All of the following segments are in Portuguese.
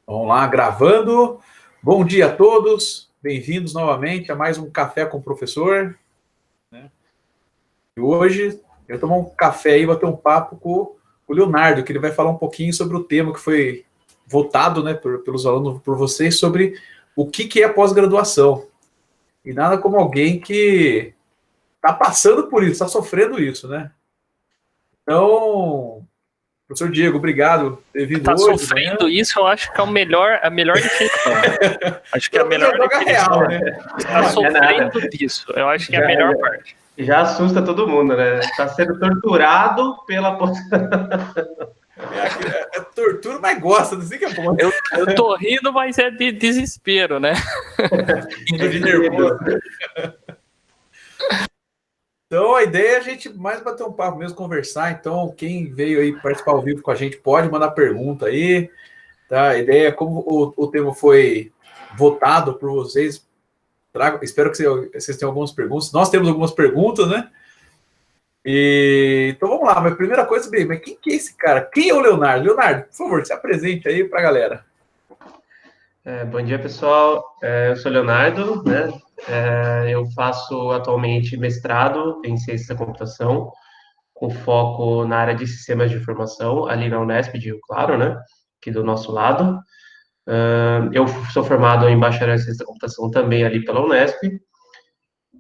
Vamos lá, gravando. Bom dia a todos. Bem-vindos novamente a mais um Café com o Professor. E hoje eu tomar um café aí, bater um papo com o Leonardo, que ele vai falar um pouquinho sobre o tema que foi votado, né, pelos alunos, por vocês, sobre o que é pós-graduação. E nada como alguém que está passando por isso, está sofrendo isso, né? Então, professor Diego, obrigado por ter vindo Tá hoje de manhã. sofrendo isso, eu acho que é a melhor definição. Acho que é a Pelo menos melhor joga definição. real, né? Tá sofrendo disso, eu acho que é a melhor parte. Já assusta todo mundo, né? Tá sendo torturado pela... É tortura, mas gosta, não sei o que é bom. Eu tô rindo, mas é de desespero, né? Rindo de nervoso. Então, a ideia é a gente mais bater um papo mesmo, conversar. Então, quem veio aí participar ao vivo com a gente pode mandar pergunta aí, tá? A ideia é como o tema foi votado por vocês. Espero que vocês tenham algumas perguntas. Nós temos algumas perguntas, né? Então, vamos lá. Mas primeira coisa, bem, mas quem que é esse cara? Quem é o Leonardo? Leonardo, por favor, se apresente aí para a galera. Bom dia, pessoal. Eu sou Leonardo, né? Eu faço atualmente mestrado em Ciência da Computação, com foco na área de sistemas de informação, ali na Unesp de Rio Claro, né? Aqui do nosso lado. Eu sou formado em bacharel em Ciência da Computação também ali pela Unesp.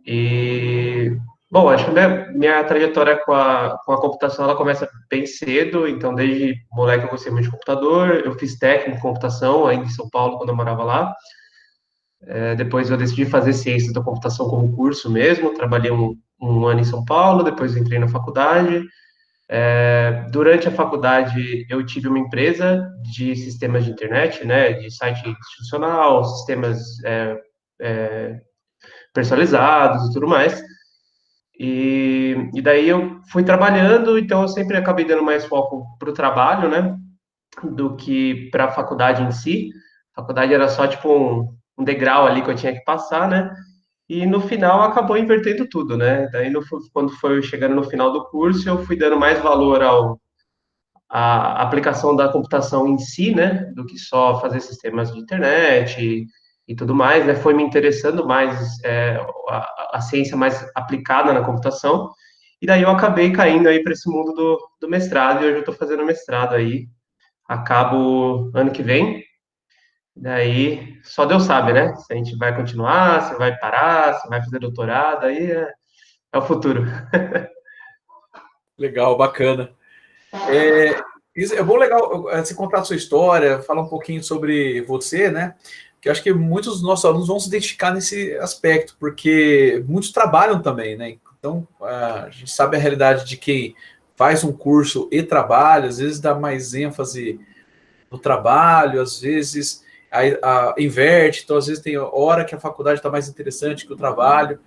E, bom, acho que minha trajetória com a computação, ela começa bem cedo, então desde moleque eu gostei muito de computador, eu fiz técnico em computação ainda em São Paulo, quando eu morava lá. Depois eu decidi fazer ciências da computação como curso mesmo, trabalhei um ano em São Paulo, depois entrei na faculdade. Durante a faculdade eu tive uma empresa de sistemas de internet, né, de site institucional, sistemas personalizados e tudo mais. E daí eu fui trabalhando, então eu sempre acabei dando mais foco para o trabalho, né, do que para a faculdade em si. A faculdade era só tipo um degrau ali que eu tinha que passar, né? E no final acabou invertendo tudo, né? Daí quando foi chegando no final do curso, eu fui dando mais valor à aplicação da computação em si, né? Do que só fazer sistemas de internet e tudo mais, né? Foi me interessando mais a ciência mais aplicada na computação. E daí eu acabei caindo aí para esse mundo do mestrado, e hoje eu estou fazendo mestrado aí. Acabo ano que vem, daí só Deus sabe, né? Se a gente vai continuar, se vai parar, se vai fazer doutorado, aí é o futuro. Legal, bacana. Isso é bom, legal, você contar a sua história, falar um pouquinho sobre você, né? Que eu acho que muitos dos nossos alunos vão se identificar nesse aspecto, porque muitos trabalham também, né? Então, a gente sabe a realidade de quem faz um curso e trabalha, às vezes dá mais ênfase no trabalho, às vezes inverte, então às vezes tem hora que a faculdade está mais interessante que o trabalho.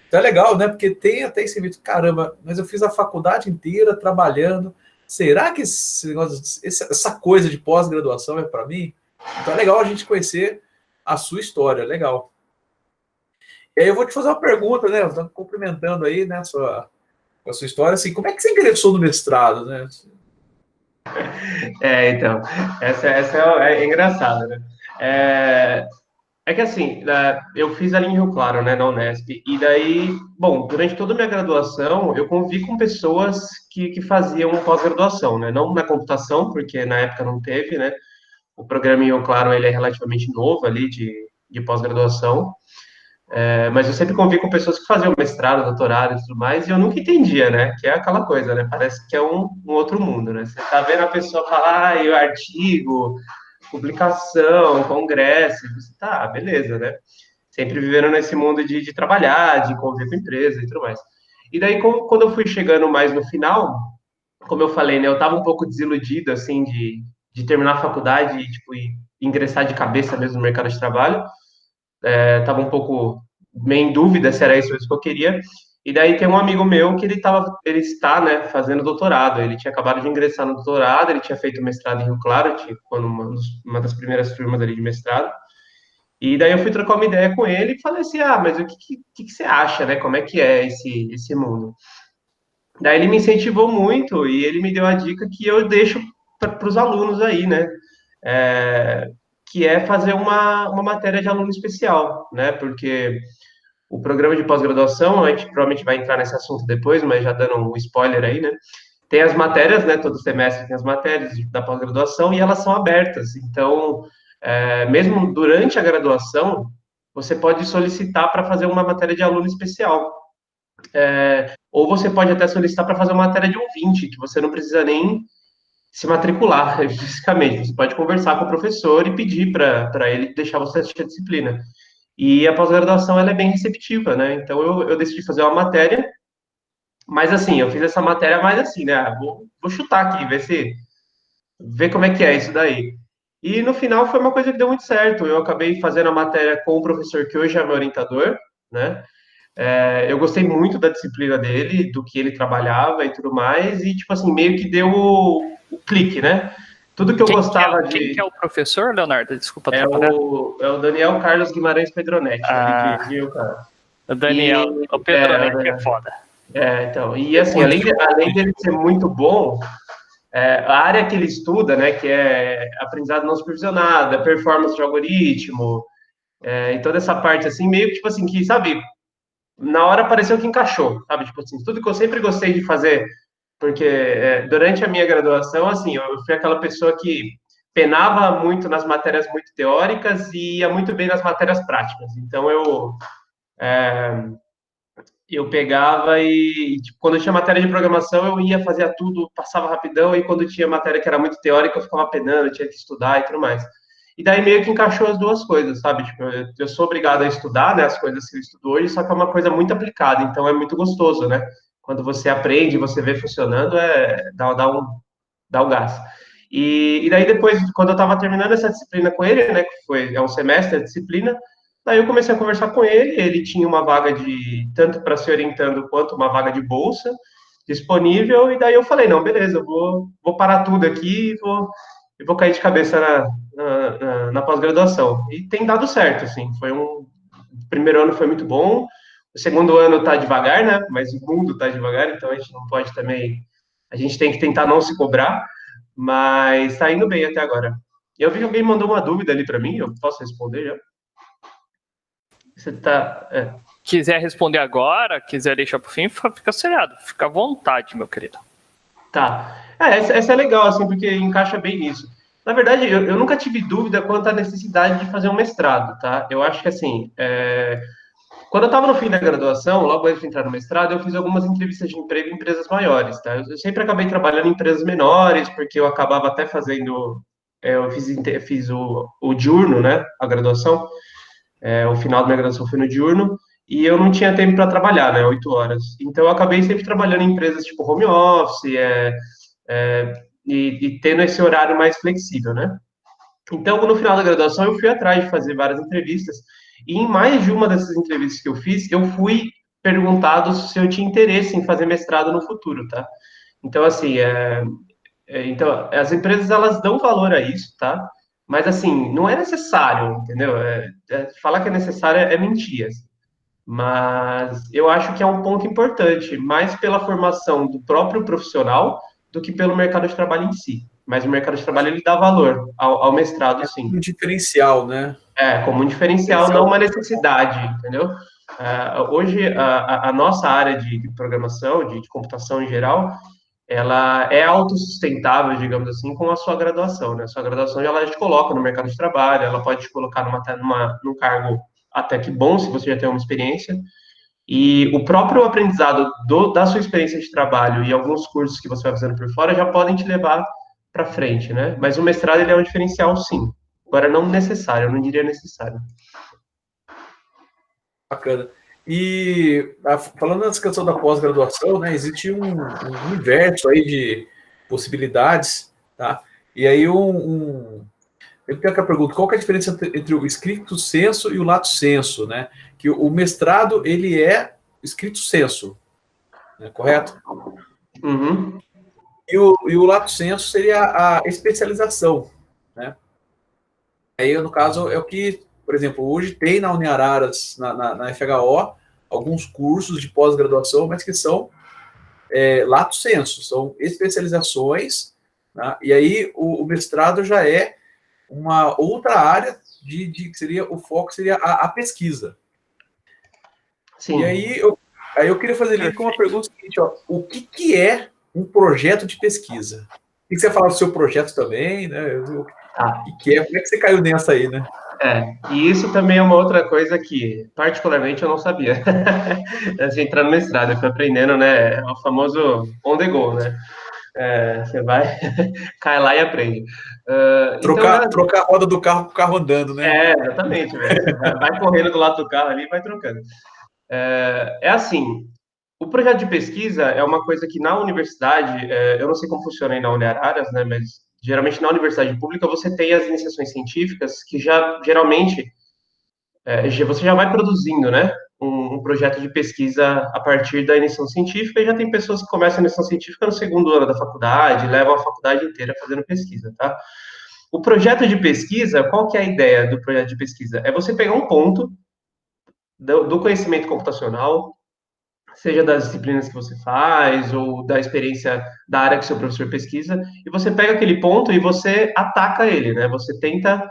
Então é legal, né? Porque tem até esse mito, caramba, mas eu fiz a faculdade inteira trabalhando. Será que essa coisa de pós-graduação é para mim? Então é legal a gente conhecer a sua história, legal. E aí eu vou te fazer uma pergunta, né? Estou cumprimentando aí, né, a sua história, assim, como é que você ingressou no mestrado, né? Então, essa é engraçada, né? É, que assim, eu fiz ali em Rio Claro, né, na Unesp, e daí, bom, durante toda a minha graduação, eu convivi com pessoas que faziam pós-graduação, né, não na computação, porque na época não teve, né, o programa em Rio Claro, ele é relativamente novo ali, de pós-graduação, mas eu sempre convivi com pessoas que faziam mestrado, doutorado e tudo mais, e eu nunca entendia, né, que é aquela coisa, né, parece que é um outro mundo, né, você tá vendo a pessoa falar, e o artigo, publicação, congresso, você tá, beleza, né? Sempre vivendo nesse mundo de trabalhar, de conviver com empresa e tudo mais. E daí, quando eu fui chegando mais no final, como eu falei, né, eu tava um pouco desiludido, assim, de terminar a faculdade e, tipo, ingressar de cabeça mesmo no mercado de trabalho. Tava um pouco meio em dúvida se era isso mesmo que eu queria. E daí tem um amigo meu que ele está, né, fazendo doutorado. Ele tinha acabado de ingressar no doutorado, ele tinha feito mestrado em Rio Claro, quando uma das primeiras turmas ali de mestrado. E daí eu fui trocar uma ideia com ele e falei assim, mas o que você acha, né? Como é que é esse mundo? Daí ele me incentivou muito e ele me deu a dica que eu deixo para os alunos aí, né? que é fazer uma matéria de aluno especial, né? Porque o programa de pós-graduação, a gente provavelmente vai entrar nesse assunto depois, mas já dando um spoiler aí, né? Tem as matérias, né? Todo semestre tem as matérias da pós-graduação e elas são abertas. Então, mesmo durante a graduação, você pode solicitar para fazer uma matéria de aluno especial. Ou você pode até solicitar para fazer uma matéria de ouvinte, que você não precisa nem se matricular fisicamente. Você pode conversar com o professor e pedir para ele deixar você assistir a disciplina. E a pós-graduação ela é bem receptiva, né? Então eu decidi fazer uma matéria, mas assim, eu fiz essa matéria mais assim, né? Vou chutar aqui, ver como é que é isso daí. E no final foi uma coisa que deu muito certo. Eu acabei fazendo a matéria com o professor que hoje é meu orientador, né? Eu gostei muito da disciplina dele, do que ele trabalhava e tudo mais, e tipo assim, meio que deu o clique, né? Tudo que eu gostava de. Quem que é o professor, Leonardo? Desculpa É atrapalhar. o Daniel Carlos Guimarães Pedronetti, ali de Rio, cara. O Daniel, o Pedronetti é foda. Então, e assim, além dele ser muito bom, a área que ele estuda, né, que é aprendizado não supervisionado, performance de algoritmo, e toda essa parte, assim, meio que, tipo assim, que, sabe, na hora pareceu que encaixou, sabe, tipo assim, tudo que eu sempre gostei de fazer, porque durante a minha graduação, assim, eu fui aquela pessoa que penava muito nas matérias muito teóricas e ia muito bem nas matérias práticas, então eu pegava e tipo, quando eu tinha matéria de programação, eu ia, fazia tudo, passava rapidão, e quando tinha matéria que era muito teórica, eu ficava penando, tinha que estudar e tudo mais. E daí meio que encaixou as duas coisas, sabe? Tipo, eu sou obrigado a estudar, né, as coisas que eu estudo hoje, só que é uma coisa muito aplicada, então é muito gostoso, né? Quando você aprende, você vê funcionando, dá um gás. E daí depois, quando eu estava terminando essa disciplina com ele, né, é um semestre a disciplina, daí eu comecei a conversar com ele, ele tinha uma vaga de, tanto para se orientando, quanto uma vaga de bolsa disponível, e daí eu falei, não, beleza, eu vou parar tudo aqui e vou cair de cabeça na pós-graduação. E tem dado certo, assim, o primeiro ano foi muito bom, o segundo ano tá devagar, né, mas o mundo tá devagar, então a gente não pode também, a gente tem que tentar não se cobrar, mas tá indo bem até agora. Eu vi que alguém mandou uma dúvida ali para mim, eu posso responder já? Você tá. Quiser responder agora, quiser deixar pro fim, fica seriado. Fica à vontade, meu querido. Tá. Essa é legal, assim, porque encaixa bem nisso. Na verdade, eu nunca tive dúvida quanto à necessidade de fazer um mestrado, tá? Eu acho que, assim, quando eu estava no fim da graduação, logo antes de entrar no mestrado, eu fiz algumas entrevistas de emprego em empresas maiores, tá? Eu sempre acabei trabalhando em empresas menores, porque eu acabava até fazendo. Eu fiz o diurno, né? A graduação. O final da minha graduação foi no diurno. E eu não tinha tempo para trabalhar, né? 8 horas. Então eu acabei sempre trabalhando em empresas tipo home office, e tendo esse horário mais flexível, né? Então, no final da graduação, eu fui atrás de fazer várias entrevistas, e em mais de uma dessas entrevistas que eu fiz, eu fui perguntado se eu tinha interesse em fazer mestrado no futuro, tá? Então, assim, então, as empresas, elas dão valor a isso, tá? Mas, assim, não é necessário, entendeu? Falar que é necessário é mentir, assim. Mas eu acho que é um ponto importante, mais pela formação do próprio profissional do que pelo mercado de trabalho em si. Mas o mercado de trabalho ele dá valor ao mestrado, sim. Um diferencial, né? Como um diferencial, não uma necessidade, entendeu? Hoje, a nossa área de programação, de computação em geral, ela é autossustentável, digamos assim, com a sua graduação, né? A sua graduação ela te coloca no mercado de trabalho, ela pode te colocar num cargo até que bom, se você já tem uma experiência, e o próprio aprendizado da sua experiência de trabalho e alguns cursos que você vai fazendo por fora já podem te levar para frente, né? Mas o mestrado ele é um diferencial, sim. Agora, não necessário, eu não diria necessário. Bacana. E falando nessa questão da pós-graduação, né, existe um universo aí de possibilidades, tá? E aí eu tenho aquela pergunta, qual que é a diferença entre o stricto sensu e o lato sensu, né? Que o mestrado, ele é stricto sensu, né, correto? Uhum. E o lato sensu seria a especialização, né? Aí, no caso, é o que, por exemplo, hoje tem na Uniararas, na FHO, alguns cursos de pós-graduação, mas que são lato sensu, são especializações, né? E aí o mestrado já é uma outra área que seria o foco, seria a pesquisa. Sim. E aí eu queria fazer link com uma pergunta seguinte, ó, o que é um projeto de pesquisa? O que você fala do seu projeto também, né? O que é? Como é que você caiu nessa aí, né? E isso também é uma outra coisa que, particularmente, eu não sabia. Antes de entrar no mestrado, eu fui aprendendo, né? É o famoso on the go, né? Você vai, cai lá e aprende. Trocar a roda do carro com o carro andando, né? Exatamente, velho. Você vai correndo do lado do carro ali e vai trocando. Assim, o projeto de pesquisa é uma coisa que na universidade, eu não sei como funciona aí na Uniararas, né, mas geralmente na universidade pública você tem as iniciações científicas que geralmente, você já vai produzindo, né, um projeto de pesquisa a partir da iniciação científica e já tem pessoas que começam a iniciação científica no segundo ano da faculdade, levam a faculdade inteira fazendo pesquisa, tá? O projeto de pesquisa, qual que é a ideia do projeto de pesquisa? É você pegar um ponto do conhecimento computacional, seja das disciplinas que você faz ou da experiência da área que seu professor pesquisa, e você pega aquele ponto e você ataca ele, né? Você tenta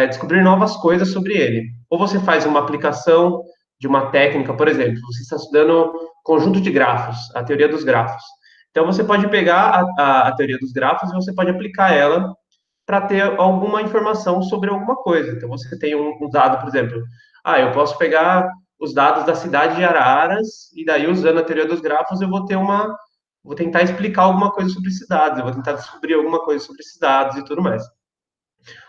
descobrir novas coisas sobre ele. Ou você faz uma aplicação de uma técnica, por exemplo, você está estudando conjunto de grafos, a teoria dos grafos. Então, você pode pegar a teoria dos grafos e você pode aplicar ela para ter alguma informação sobre alguma coisa. Então, você tem um dado, por exemplo, eu posso pegar os dados da cidade de Araras, e daí, usando a teoria dos grafos, eu vou tentar explicar alguma coisa sobre esses dados, eu vou tentar descobrir alguma coisa sobre esses dados e tudo mais.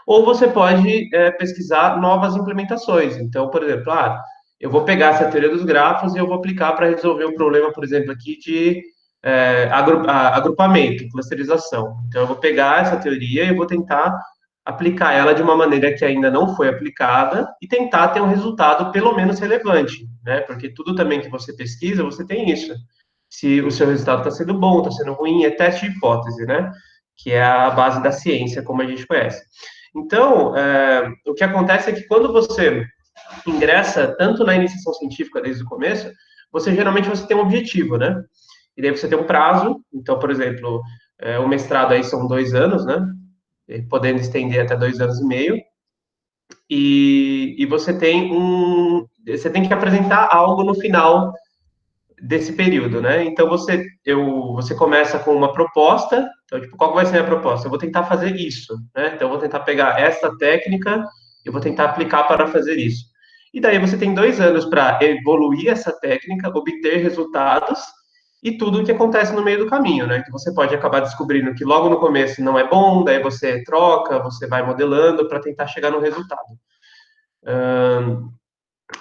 Ou você pode pesquisar novas implementações. Então, por exemplo, eu vou pegar essa teoria dos grafos e eu vou aplicar para resolver um problema, por exemplo, aqui de agrupamento, clusterização. Então, eu vou pegar essa teoria e eu vou tentar aplicar ela de uma maneira que ainda não foi aplicada e tentar ter um resultado pelo menos relevante, né? Porque tudo também que você pesquisa, você tem isso. Se o seu resultado está sendo bom, está sendo ruim, é teste de hipótese, né? Que é a base da ciência, como a gente conhece. Então, o que acontece é que quando você ingressa tanto na iniciação científica desde o começo, geralmente você tem um objetivo, né? E daí você tem um prazo. Então, por exemplo, o mestrado aí são 2 anos, né? Podendo estender até 2 anos e meio. E você tem que apresentar algo no final desse período, né? Então você começa com uma proposta. Então, tipo, qual vai ser a minha proposta? Eu vou tentar fazer isso, né? Então eu vou tentar pegar essa técnica, eu vou tentar aplicar para fazer isso. E daí você tem 2 anos para evoluir essa técnica, obter resultados e tudo o que acontece no meio do caminho, né? Que você pode acabar descobrindo que logo no começo não é bom, daí você troca, você vai modelando para tentar chegar no resultado.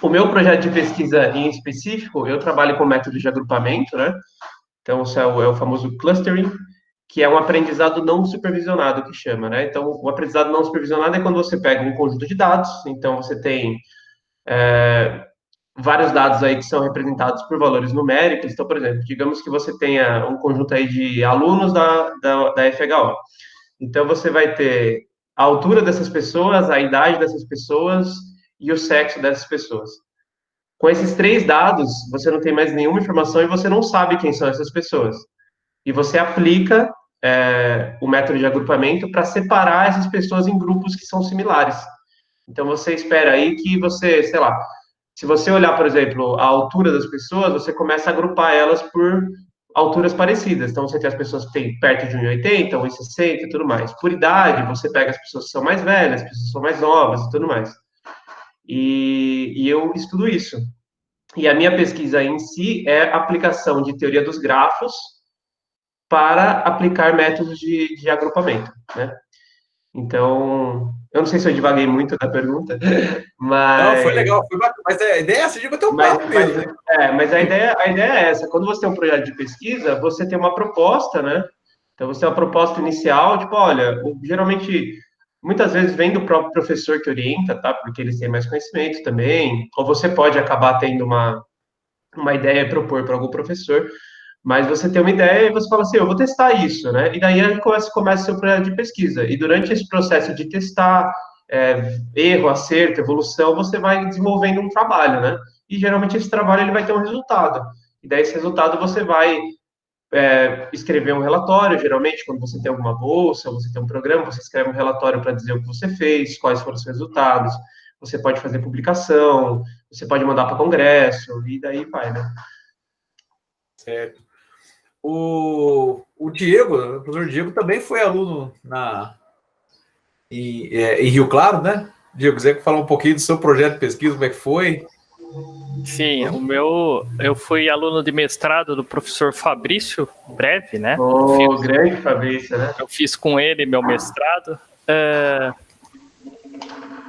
O meu projeto de pesquisa em específico, eu trabalho com métodos de agrupamento, né? Então, isso é o famoso clustering, que é um aprendizado não supervisionado, que chama, né? Então, o aprendizado não supervisionado é quando você pega um conjunto de dados, então você tem vários dados aí que são representados por valores numéricos. Então, por exemplo, digamos que você tenha um conjunto aí de alunos da FHO. Então, você vai ter a altura dessas pessoas, a idade dessas pessoas e o sexo dessas pessoas. Com esses 3 dados, você não tem mais nenhuma informação e você não sabe quem são essas pessoas. E você aplica o método de agrupamento para separar essas pessoas em grupos que são similares. Então, você espera aí que você, sei lá, se você olhar, por exemplo, a altura das pessoas, você começa a agrupar elas por alturas parecidas. Então, você tem as pessoas que têm perto de 1,80, 1,60 e tudo mais. Por idade, você pega as pessoas que são mais velhas, as pessoas que são mais novas e tudo mais. E eu estudo isso. E a minha pesquisa em si é a aplicação de teoria dos grafos para aplicar métodos de agrupamento, né? Então, eu não sei se eu divaguei muito da pergunta, Não, foi mas... legal, foi bacana. Mas a ideia é essa de bater um papo mesmo, né? Mas a ideia é essa. Quando você tem um projeto de pesquisa, você tem uma proposta, né? Então, você tem uma proposta inicial, tipo, olha, geralmente, muitas vezes vem do próprio professor que orienta, tá? Porque eles têm mais conhecimento também. Ou você pode acabar tendo uma ideia e propor para algum professor. Mas você tem uma ideia e você fala assim, eu vou testar isso, né? E daí começa o seu projeto de pesquisa. E durante esse processo de testar, erro, acerto, evolução, você vai desenvolvendo um trabalho, né? E geralmente esse trabalho ele vai ter um resultado. E daí esse resultado você vai escrever um relatório, geralmente, quando você tem alguma bolsa, você tem um programa, você escreve um relatório para dizer o que você fez, quais foram os resultados, você pode fazer publicação, você pode mandar para congresso, e daí vai, né? Certo. O Diego, o professor Diego, também foi aluno em Rio Claro, né? Diego, quiser falar um pouquinho do seu projeto de pesquisa, como é que foi? Sim, eu fui aluno de mestrado do professor Fabrício Breve, né? Grande Fabrício, né? Eu fiz com ele meu mestrado.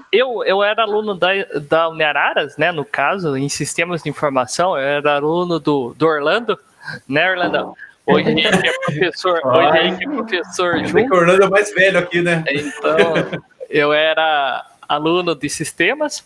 Eu era aluno da Uniararas, né? No caso, em sistemas de informação, eu era aluno do Orlando, né, Orlando? Hoje ele é professor, O Orlando é mais velho aqui, né? Então, eu era aluno de sistemas.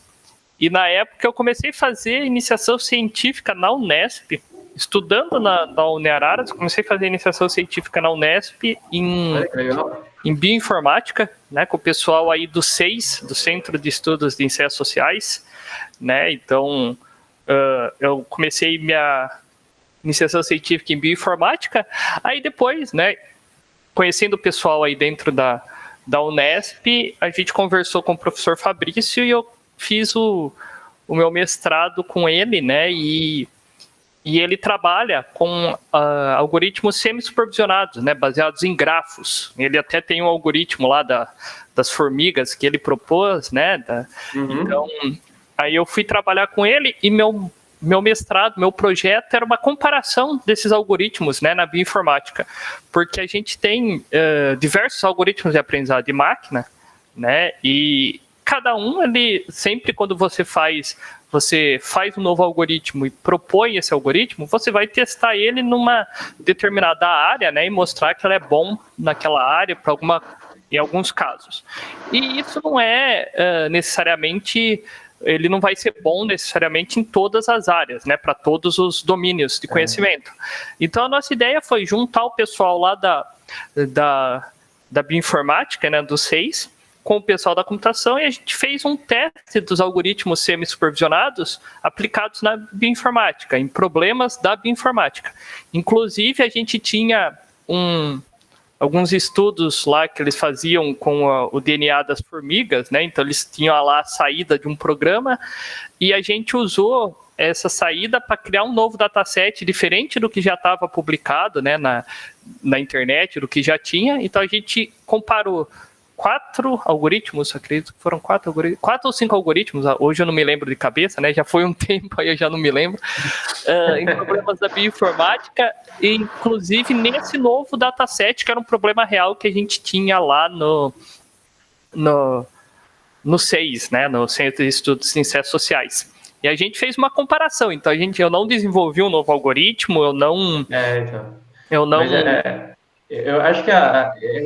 E na época eu comecei a fazer iniciação científica na Unesp, estudando na Uniararas, comecei a fazer iniciação científica na Unesp em bioinformática, né, com o pessoal aí do SEIS, do Centro de Estudos de Ciências Sociais, né, então eu comecei minha iniciação científica em bioinformática, aí depois, né, conhecendo o pessoal aí dentro da Unesp, a gente conversou com o professor Fabrício e eu fiz o meu mestrado com ele, né, e ele trabalha com algoritmos semi-supervisionados, né, baseados em grafos. Ele até tem um algoritmo lá das formigas que ele propôs, né, Então, aí eu fui trabalhar com ele e meu mestrado, meu projeto era uma comparação desses algoritmos, né, na bioinformática, porque a gente tem diversos algoritmos de aprendizado de máquina, né, e cada um, sempre quando você faz um novo algoritmo e propõe esse algoritmo, você vai testar ele numa determinada área, né, e mostrar que ele é bom naquela área em alguns casos. E isso não é necessariamente, ele não vai ser bom necessariamente em todas as áreas, né, para todos os domínios de conhecimento. Então a nossa ideia foi juntar o pessoal lá da bioinformática, né, do SEIS, com o pessoal da computação, e a gente fez um teste dos algoritmos semi-supervisionados aplicados na bioinformática, em problemas da bioinformática. Inclusive, a gente tinha alguns estudos lá que eles faziam com o DNA das formigas, né? Então, eles tinham lá a saída de um programa, e a gente usou essa saída para criar um novo dataset diferente do que já estava publicado, né, na internet, do que já tinha. Então, a gente comparou 4 algoritmos, acredito que foram 4 ou 5 algoritmos, hoje eu não me lembro de cabeça, né, já foi um tempo, aí eu já não me lembro, em problemas da bioinformática, e inclusive nesse novo dataset, que era um problema real que a gente tinha lá no SEIS, né, no Centro de Estudos de Ciências Sociais. E a gente fez uma comparação, então eu não desenvolvi um novo algoritmo, eu acho que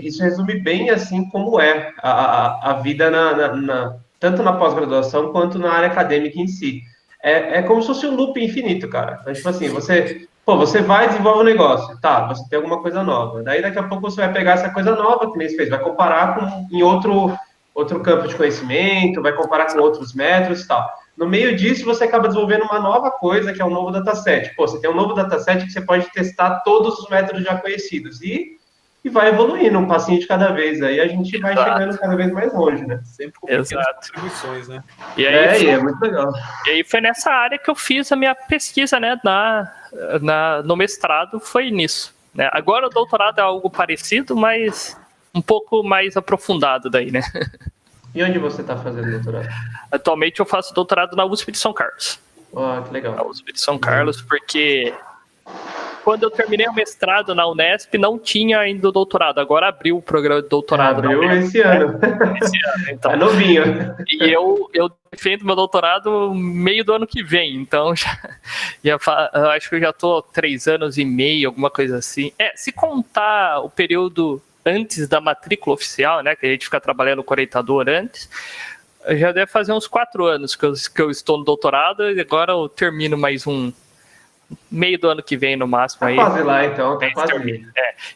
isso resume bem assim como é a vida tanto na pós-graduação quanto na área acadêmica em si. É como se fosse um loop infinito, cara. Então, tipo assim, você vai e desenvolve um negócio, tá, você tem alguma coisa nova. Daí daqui a pouco você vai pegar essa coisa nova que nem você fez, vai comparar em outro campo de conhecimento, vai comparar com outros métodos e tal. No meio disso, você acaba desenvolvendo uma nova coisa, que é um novo dataset. Você tem um novo dataset que você pode testar todos os métodos já conhecidos. E vai evoluindo um passinho de cada vez. Aí a gente vai chegando cada vez mais longe, né? Sempre com pequenas contribuições, né? E aí, é muito legal. E aí foi nessa área que eu fiz a minha pesquisa, né, no mestrado, foi nisso. Né? Agora o doutorado é algo parecido, mas um pouco mais aprofundado daí, né? E onde você está fazendo doutorado? Atualmente eu faço doutorado na USP de São Carlos. Que legal. Na USP de São Carlos, porque quando eu terminei o mestrado na Unesp, não tinha ainda o doutorado. Agora abriu o programa de doutorado. Abriu esse ano. Então. É novinho. E eu defendo meu doutorado no meio do ano que vem. Então, eu acho que eu já estou 3 anos e meio, alguma coisa assim. Se contar o período antes da matrícula oficial, né, que a gente fica trabalhando com orientador antes, já deve fazer uns 4 anos que eu estou no doutorado, e agora eu termino mais meio do ano que vem, no máximo. Tá quase lá, então. Tá quase.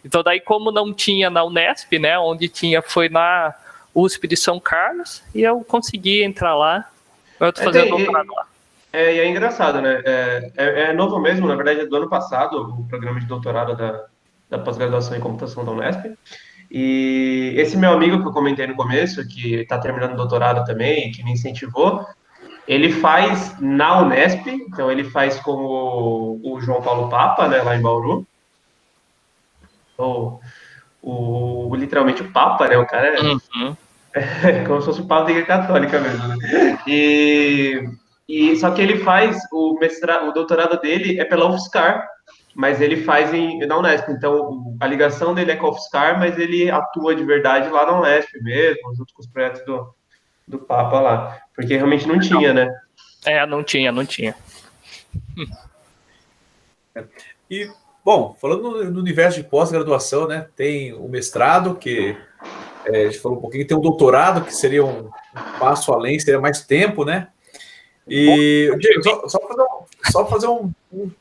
Então, daí, como não tinha na Unesp, né, onde tinha foi na USP de São Carlos, e eu consegui entrar lá. Eu estou fazendo doutorado lá. E é engraçado, né? É novo mesmo, na verdade é do ano passado, o programa de doutorado da pós-graduação em computação da Unesp. E esse meu amigo que eu comentei no começo, que está terminando o doutorado também, que me incentivou, ele faz na Unesp, então ele faz com o João Paulo Papa, né, lá em Bauru. Literalmente o Papa, né? O cara é como se fosse o Papa da Igreja Católica mesmo, né? Só que ele faz o doutorado dele é pela UFSCar, mas ele faz na Unesp. Então a ligação dele é com a UFSCar, mas ele atua de verdade lá na Unesp mesmo, junto com os projetos do Papa lá, porque realmente não tinha, né? Não tinha. E, bom, falando no universo de pós-graduação, né, tem o mestrado, que a gente falou um pouquinho, tem o doutorado, que seria um passo além, seria mais tempo, né? E, Diego, só fazer um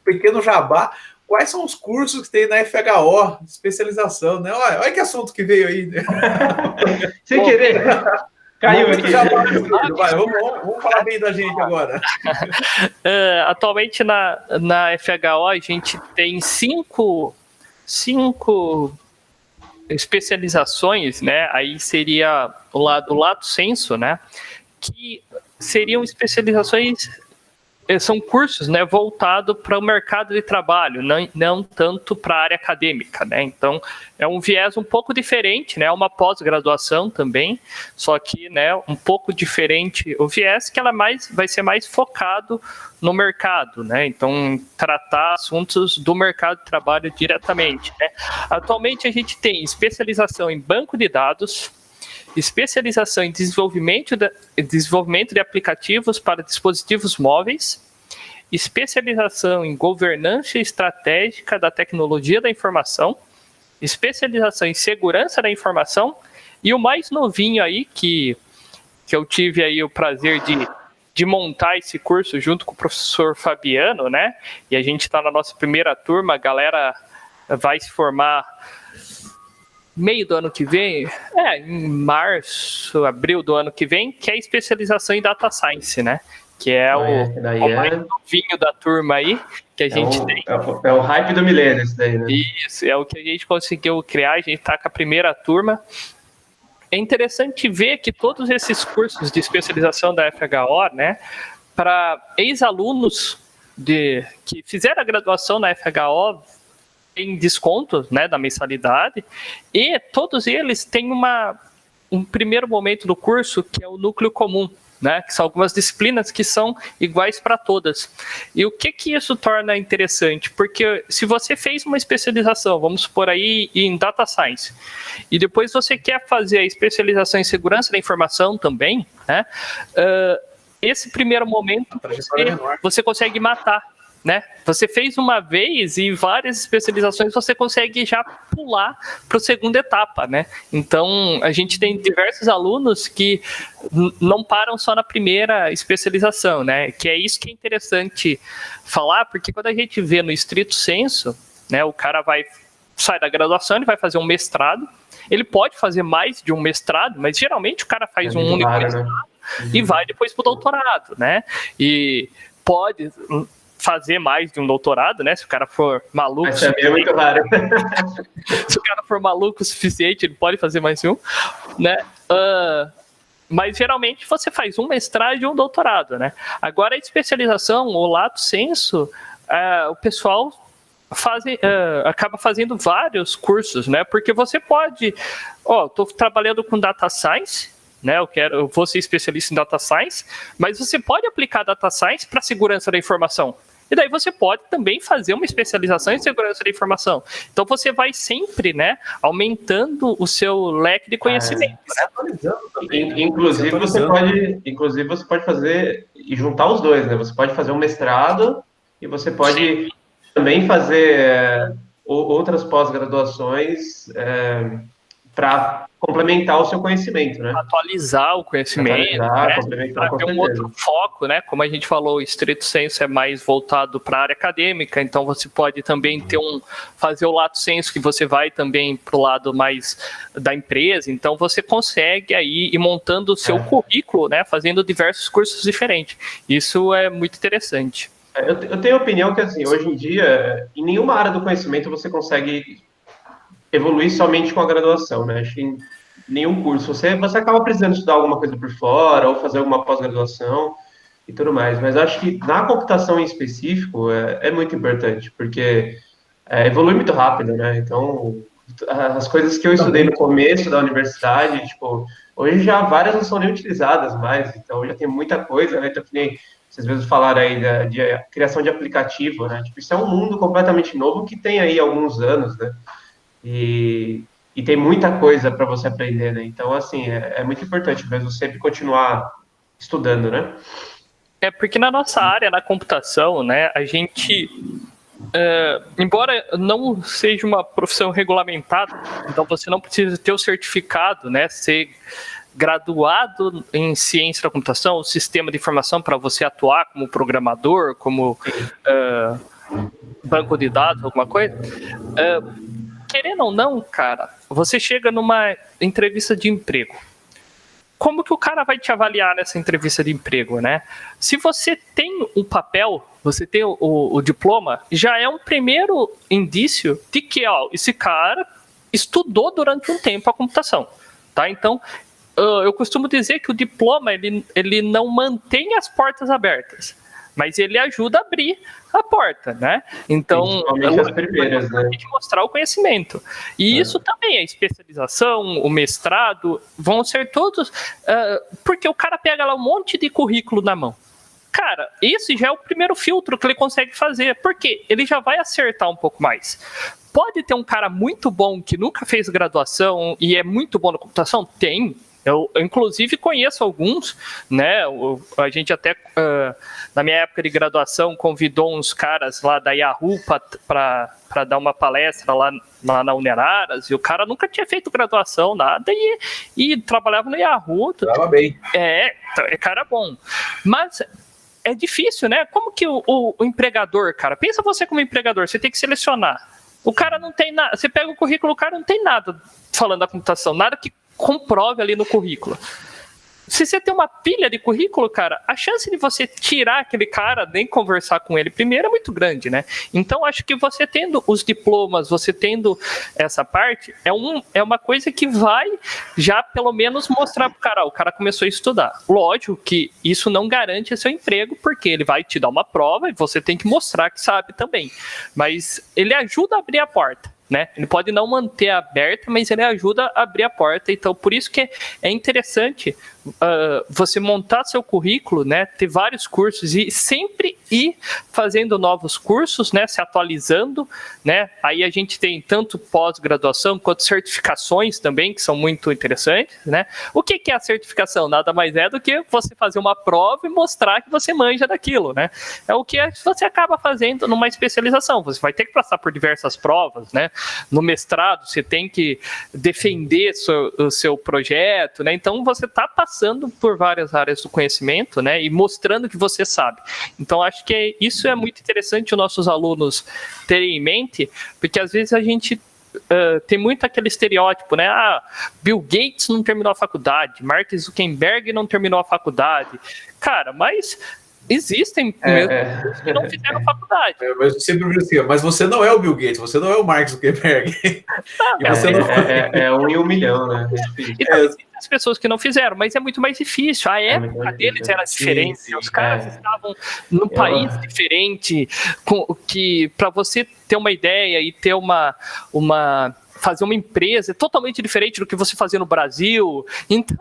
pequeno jabá. Quais são os cursos que tem na FHO, especialização, né? Olha que assunto que veio aí. Né? Sem querer. Caiu aqui. Vamos falar bem da gente agora. Atualmente na FHO a gente tem cinco especializações, né? Aí seria o lato sensu, né? Que seriam especializações, são cursos, né, voltados para o mercado de trabalho, não tanto para a área acadêmica, né? Então é um viés um pouco diferente, né? Uma pós-graduação também, só que, né, um pouco diferente o viés, que ela vai ser mais focado no mercado, né? Então tratar assuntos do mercado de trabalho diretamente, né? Atualmente a gente tem especialização em banco de dados, especialização em desenvolvimento de aplicativos para dispositivos móveis, especialização em governança estratégica da tecnologia da informação, especialização em segurança da informação, e o mais novinho aí, que eu tive aí o prazer de montar esse curso junto com o professor Fabiano, né? E a gente está na nossa primeira turma, a galera vai se formar meio do ano que vem, em março, abril do ano que vem, que é a especialização em Data Science, né? Que é o mais novinho da turma aí, que a gente tem. É o hype do milênio isso daí, né? Isso, é o que a gente conseguiu criar, a gente está com a primeira turma. É interessante ver que todos esses cursos de especialização da FHO, né, para ex-alunos que fizeram a graduação na FHO, tem desconto, né, da mensalidade, e todos eles têm um primeiro momento do curso que é o núcleo comum, né, que são algumas disciplinas que são iguais para todas. E o que isso torna interessante? Porque se você fez uma especialização, vamos supor aí em Data Science, e depois você quer fazer a especialização em segurança da informação também, né, esse primeiro momento você consegue matar, né? Você fez uma vez e várias especializações você consegue já pular para a segunda etapa, né? Então a gente tem diversos alunos que não param só na primeira especialização, né? Que é isso que é interessante falar, porque quando a gente vê no estrito sensu, né, o cara sai da graduação, ele vai fazer um mestrado, ele pode fazer mais de um mestrado, mas geralmente o cara faz um único mestrado, né? E vai depois para o doutorado, né? E pode fazer mais de um doutorado, né? Se o cara for maluco. Isso é muito raro. Se o cara for maluco o suficiente, ele pode fazer mais de um, né? Mas geralmente você faz um mestrado e um doutorado, né? Agora a especialização, o lato sensu, o pessoal acaba fazendo vários cursos, né? Porque você pode, estou trabalhando com data science, né? Eu vou ser especialista em data science, mas você pode aplicar data science para segurança da informação. E daí você pode também fazer uma especialização em segurança da informação. Então você vai sempre, né, aumentando o seu leque de conhecimento. Inclusive você pode fazer e juntar os dois, né? Você pode fazer um mestrado e você pode também fazer outras pós-graduações para complementar o seu conhecimento, né? Atualizar o conhecimento, complementar, com ter um certeza. outro foco, né? Como a gente falou, o estrito sensu é mais voltado para a área acadêmica, então você pode também fazer o lato sensu, que você vai também para o lado mais da empresa, então você consegue aí ir montando o seu currículo, né? Fazendo diversos cursos diferentes. Isso é muito interessante. Eu tenho a opinião que, assim, hoje em dia, em nenhuma área do conhecimento você consegue evoluir somente com a graduação, né? Acho que em nenhum curso. Você acaba precisando estudar alguma coisa por fora, ou fazer alguma pós-graduação e tudo mais. Mas acho que na computação em específico é muito importante, porque evolui muito rápido, né? Então, as coisas que eu estudei no começo da universidade, tipo, hoje já várias não são nem utilizadas mais, então já tem muita coisa, né? Então, que nem vocês mesmos falaram aí de criação de aplicativo, né? Tipo, isso é um mundo completamente novo que tem aí alguns anos, né? E tem muita coisa para você aprender, né? Então, assim, é muito importante mesmo sempre continuar estudando, né? Porque na nossa área, na computação, né, a gente, embora não seja uma profissão regulamentada, então você não precisa ter o certificado, né, ser graduado em ciência da computação, o sistema de informação para você atuar como programador, como banco de dados, alguma coisa. Querendo ou não, cara, você chega numa entrevista de emprego. Como que o cara vai te avaliar nessa entrevista de emprego, né? Se você tem um papel, você tem o diploma, já é um primeiro indício de que, esse cara estudou durante um tempo a computação, tá? Então, eu costumo dizer que o diploma, ele não mantém as portas abertas, mas ele ajuda a abrir a porta, né? Então, as primeiras, né? Tem que mostrar o conhecimento. E isso também, a especialização, o mestrado, vão ser todos... porque o cara pega lá um monte de currículo na mão. Cara, esse já é o primeiro filtro que ele consegue fazer, porque ele já vai acertar um pouco mais. Pode ter um cara muito bom que nunca fez graduação e é muito bom na computação? Tem. Eu, inclusive, conheço alguns, né? A gente até, na minha época de graduação, convidou uns caras lá da Yahoo para dar uma palestra lá na Uneraras, e o cara nunca tinha feito graduação, nada, e trabalhava no Yahoo. Trabalhava bem. É cara bom. Mas é difícil, né? Como que o empregador, cara, pensa você como empregador, você tem que selecionar. O cara não tem nada, você pega o currículo, o cara não tem nada falando da computação, nada que comprove ali no currículo. Se você tem uma pilha de currículo, cara, a chance de você tirar aquele cara, nem conversar com ele primeiro, é muito grande, né? Então, acho que você tendo os diplomas, você tendo essa parte, é uma coisa que vai já, pelo menos, mostrar pro cara, o cara começou a estudar. Lógico que isso não garante seu emprego, porque ele vai te dar uma prova e você tem que mostrar que sabe também. Mas ele ajuda a abrir a porta, né? Ele pode não manter aberta, mas ele ajuda a abrir a porta. Então, por isso que é interessante você montar seu currículo, né? Ter vários cursos e sempre ir fazendo novos cursos, né? Se atualizando, né? Aí a gente tem tanto pós-graduação quanto certificações também, que são muito interessantes, né? O que é a certificação? Nada mais é do que você fazer uma prova e mostrar que você manja daquilo, né? É o que você acaba fazendo numa especialização. Você vai ter que passar por diversas provas, né? No mestrado, você tem que defender o seu projeto, né? Então, você está passando por várias áreas do conhecimento, né? E mostrando que você sabe. Então, acho que isso é muito interessante os nossos alunos terem em mente, porque às vezes a gente tem muito aquele estereótipo, né? Bill Gates não terminou a faculdade, Mark Zuckerberg não terminou a faculdade. Cara, mas existem mesmo que não fizeram faculdade. Mas sempre assim, mas você não é o Bill Gates, você não é o Mark Zuckerberg. É 1 em 1 milhão, né? Então, existem as pessoas que não fizeram, mas é muito mais difícil. A época deles era diferente, sim, os caras estavam num país diferente, que para você ter uma ideia e ter fazer uma empresa é totalmente diferente do que você fazia no Brasil. Então,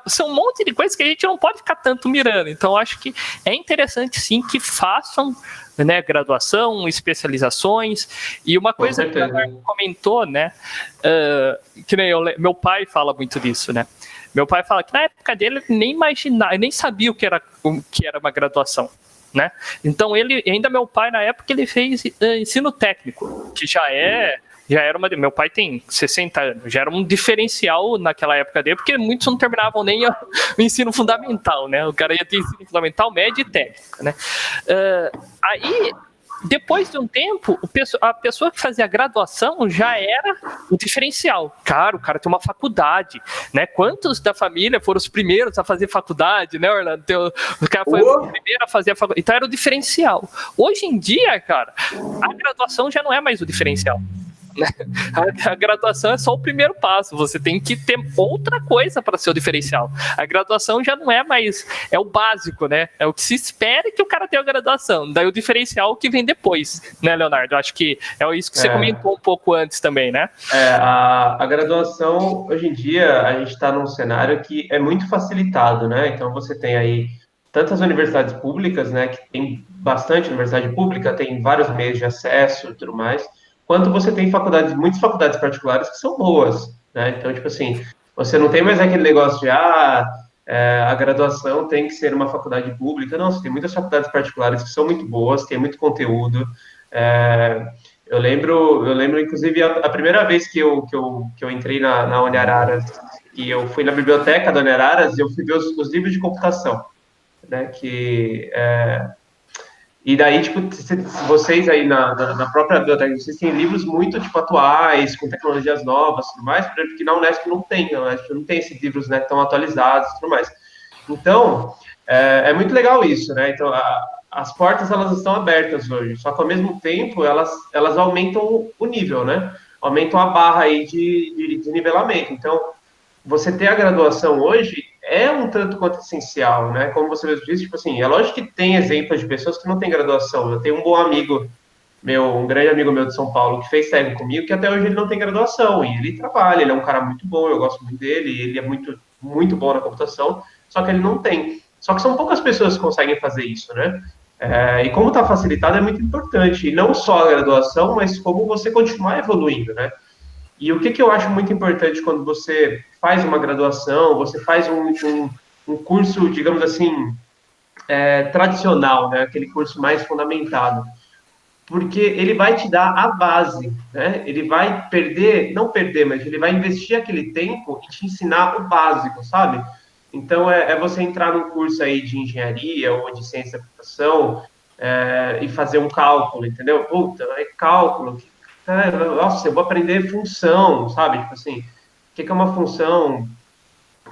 são um monte de coisas que a gente não pode ficar tanto mirando. Então, acho que é interessante, sim, que façam, né, graduação, especializações. E uma coisa que o Leonardo comentou, né, que nem meu pai fala muito disso, né? Meu pai fala que na época dele ele nem imaginava, nem sabia o que era uma graduação, né? Então, meu pai, na época, ele fez ensino técnico, que já é já era meu pai tem 60 anos, já era um diferencial naquela época dele, porque muitos não terminavam nem o ensino fundamental, né? O cara ia ter ensino fundamental, médio e técnico, né? Aí, depois de um tempo, a pessoa que fazia graduação já era o diferencial. Cara, o cara tem uma faculdade, né? Quantos da família foram os primeiros a fazer faculdade, né, Orlando? O cara foi o primeiro a fazer a faculdade. Então era o diferencial. Hoje em dia, cara, a graduação já não é mais o diferencial. A graduação é só o primeiro passo, você tem que ter outra coisa para ser o diferencial. A graduação já não é mais, é o básico, né? É o que se espera que o cara tenha a graduação, daí o diferencial que vem depois, né, Leonardo? Acho que é isso que você comentou um pouco antes também, né? A graduação, hoje em dia, a gente está num cenário que é muito facilitado, né? Então você tem aí tantas universidades públicas, né, que tem bastante universidade pública, tem vários meios de acesso e tudo mais, quanto você tem muitas faculdades particulares que são boas, né? Então, tipo assim, você não tem mais aquele negócio de, a graduação tem que ser uma faculdade pública. Não, você tem muitas faculdades particulares que são muito boas, tem muito conteúdo. Eu lembro, inclusive, a primeira vez que eu entrei na Uniararas, e eu fui na biblioteca da Uniararas, e eu fui ver os livros de computação, né, e daí, tipo, vocês aí na própria biblioteca, vocês têm livros muito, tipo, atuais, com tecnologias novas e tudo mais, porque na Unesp não tem, na Unesp não tem esses livros, né, tão atualizados e tudo mais. Então, é muito legal isso, né? Então, as portas, elas estão abertas hoje, só que, ao mesmo tempo, elas aumentam o nível, né? Aumentam a barra aí de nivelamento. Então, você ter a graduação hoje é um tanto quanto essencial, né? Como você mesmo disse, tipo assim, é lógico que tem exemplos de pessoas que não têm graduação. Eu tenho um bom amigo um grande amigo meu de São Paulo, que fez técnico comigo, que até hoje ele não tem graduação, e ele trabalha, ele é um cara muito bom, eu gosto muito dele, ele é muito, muito bom na computação, só que ele não tem. Só que são poucas pessoas que conseguem fazer isso, né? E como está facilitado é muito importante, e não só a graduação, mas como você continuar evoluindo, né? E o que eu acho muito importante quando você faz uma graduação, você faz um curso, digamos assim, tradicional, né? Aquele curso mais fundamentado, porque ele vai te dar a base, né? Ele vai não perder, mas ele vai investir aquele tempo e te ensinar o básico, sabe? Então, você entrar num curso aí de engenharia ou de ciência da computação e fazer um cálculo, entendeu? Puta, cálculo, nossa, eu vou aprender função, sabe? Tipo assim, o que é uma função,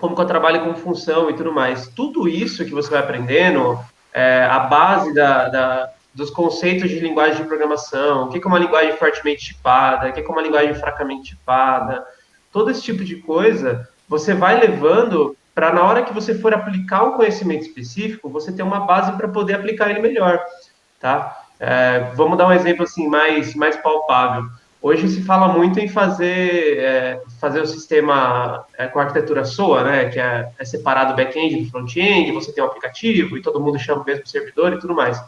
como que eu trabalho com função e tudo mais. Tudo isso que você vai aprendendo, a base dos conceitos de linguagem de programação, o que é uma linguagem fortemente tipada, o que é uma linguagem fracamente tipada, todo esse tipo de coisa, você vai levando para, na hora que você for aplicar um conhecimento específico, você ter uma base para poder aplicar ele melhor, tá? Vamos dar um exemplo assim mais palpável. Hoje se fala muito em fazer o sistema com a arquitetura SOA, né, que é separado o back-end do front-end, você tem um aplicativo e todo mundo chama o mesmo servidor e tudo mais.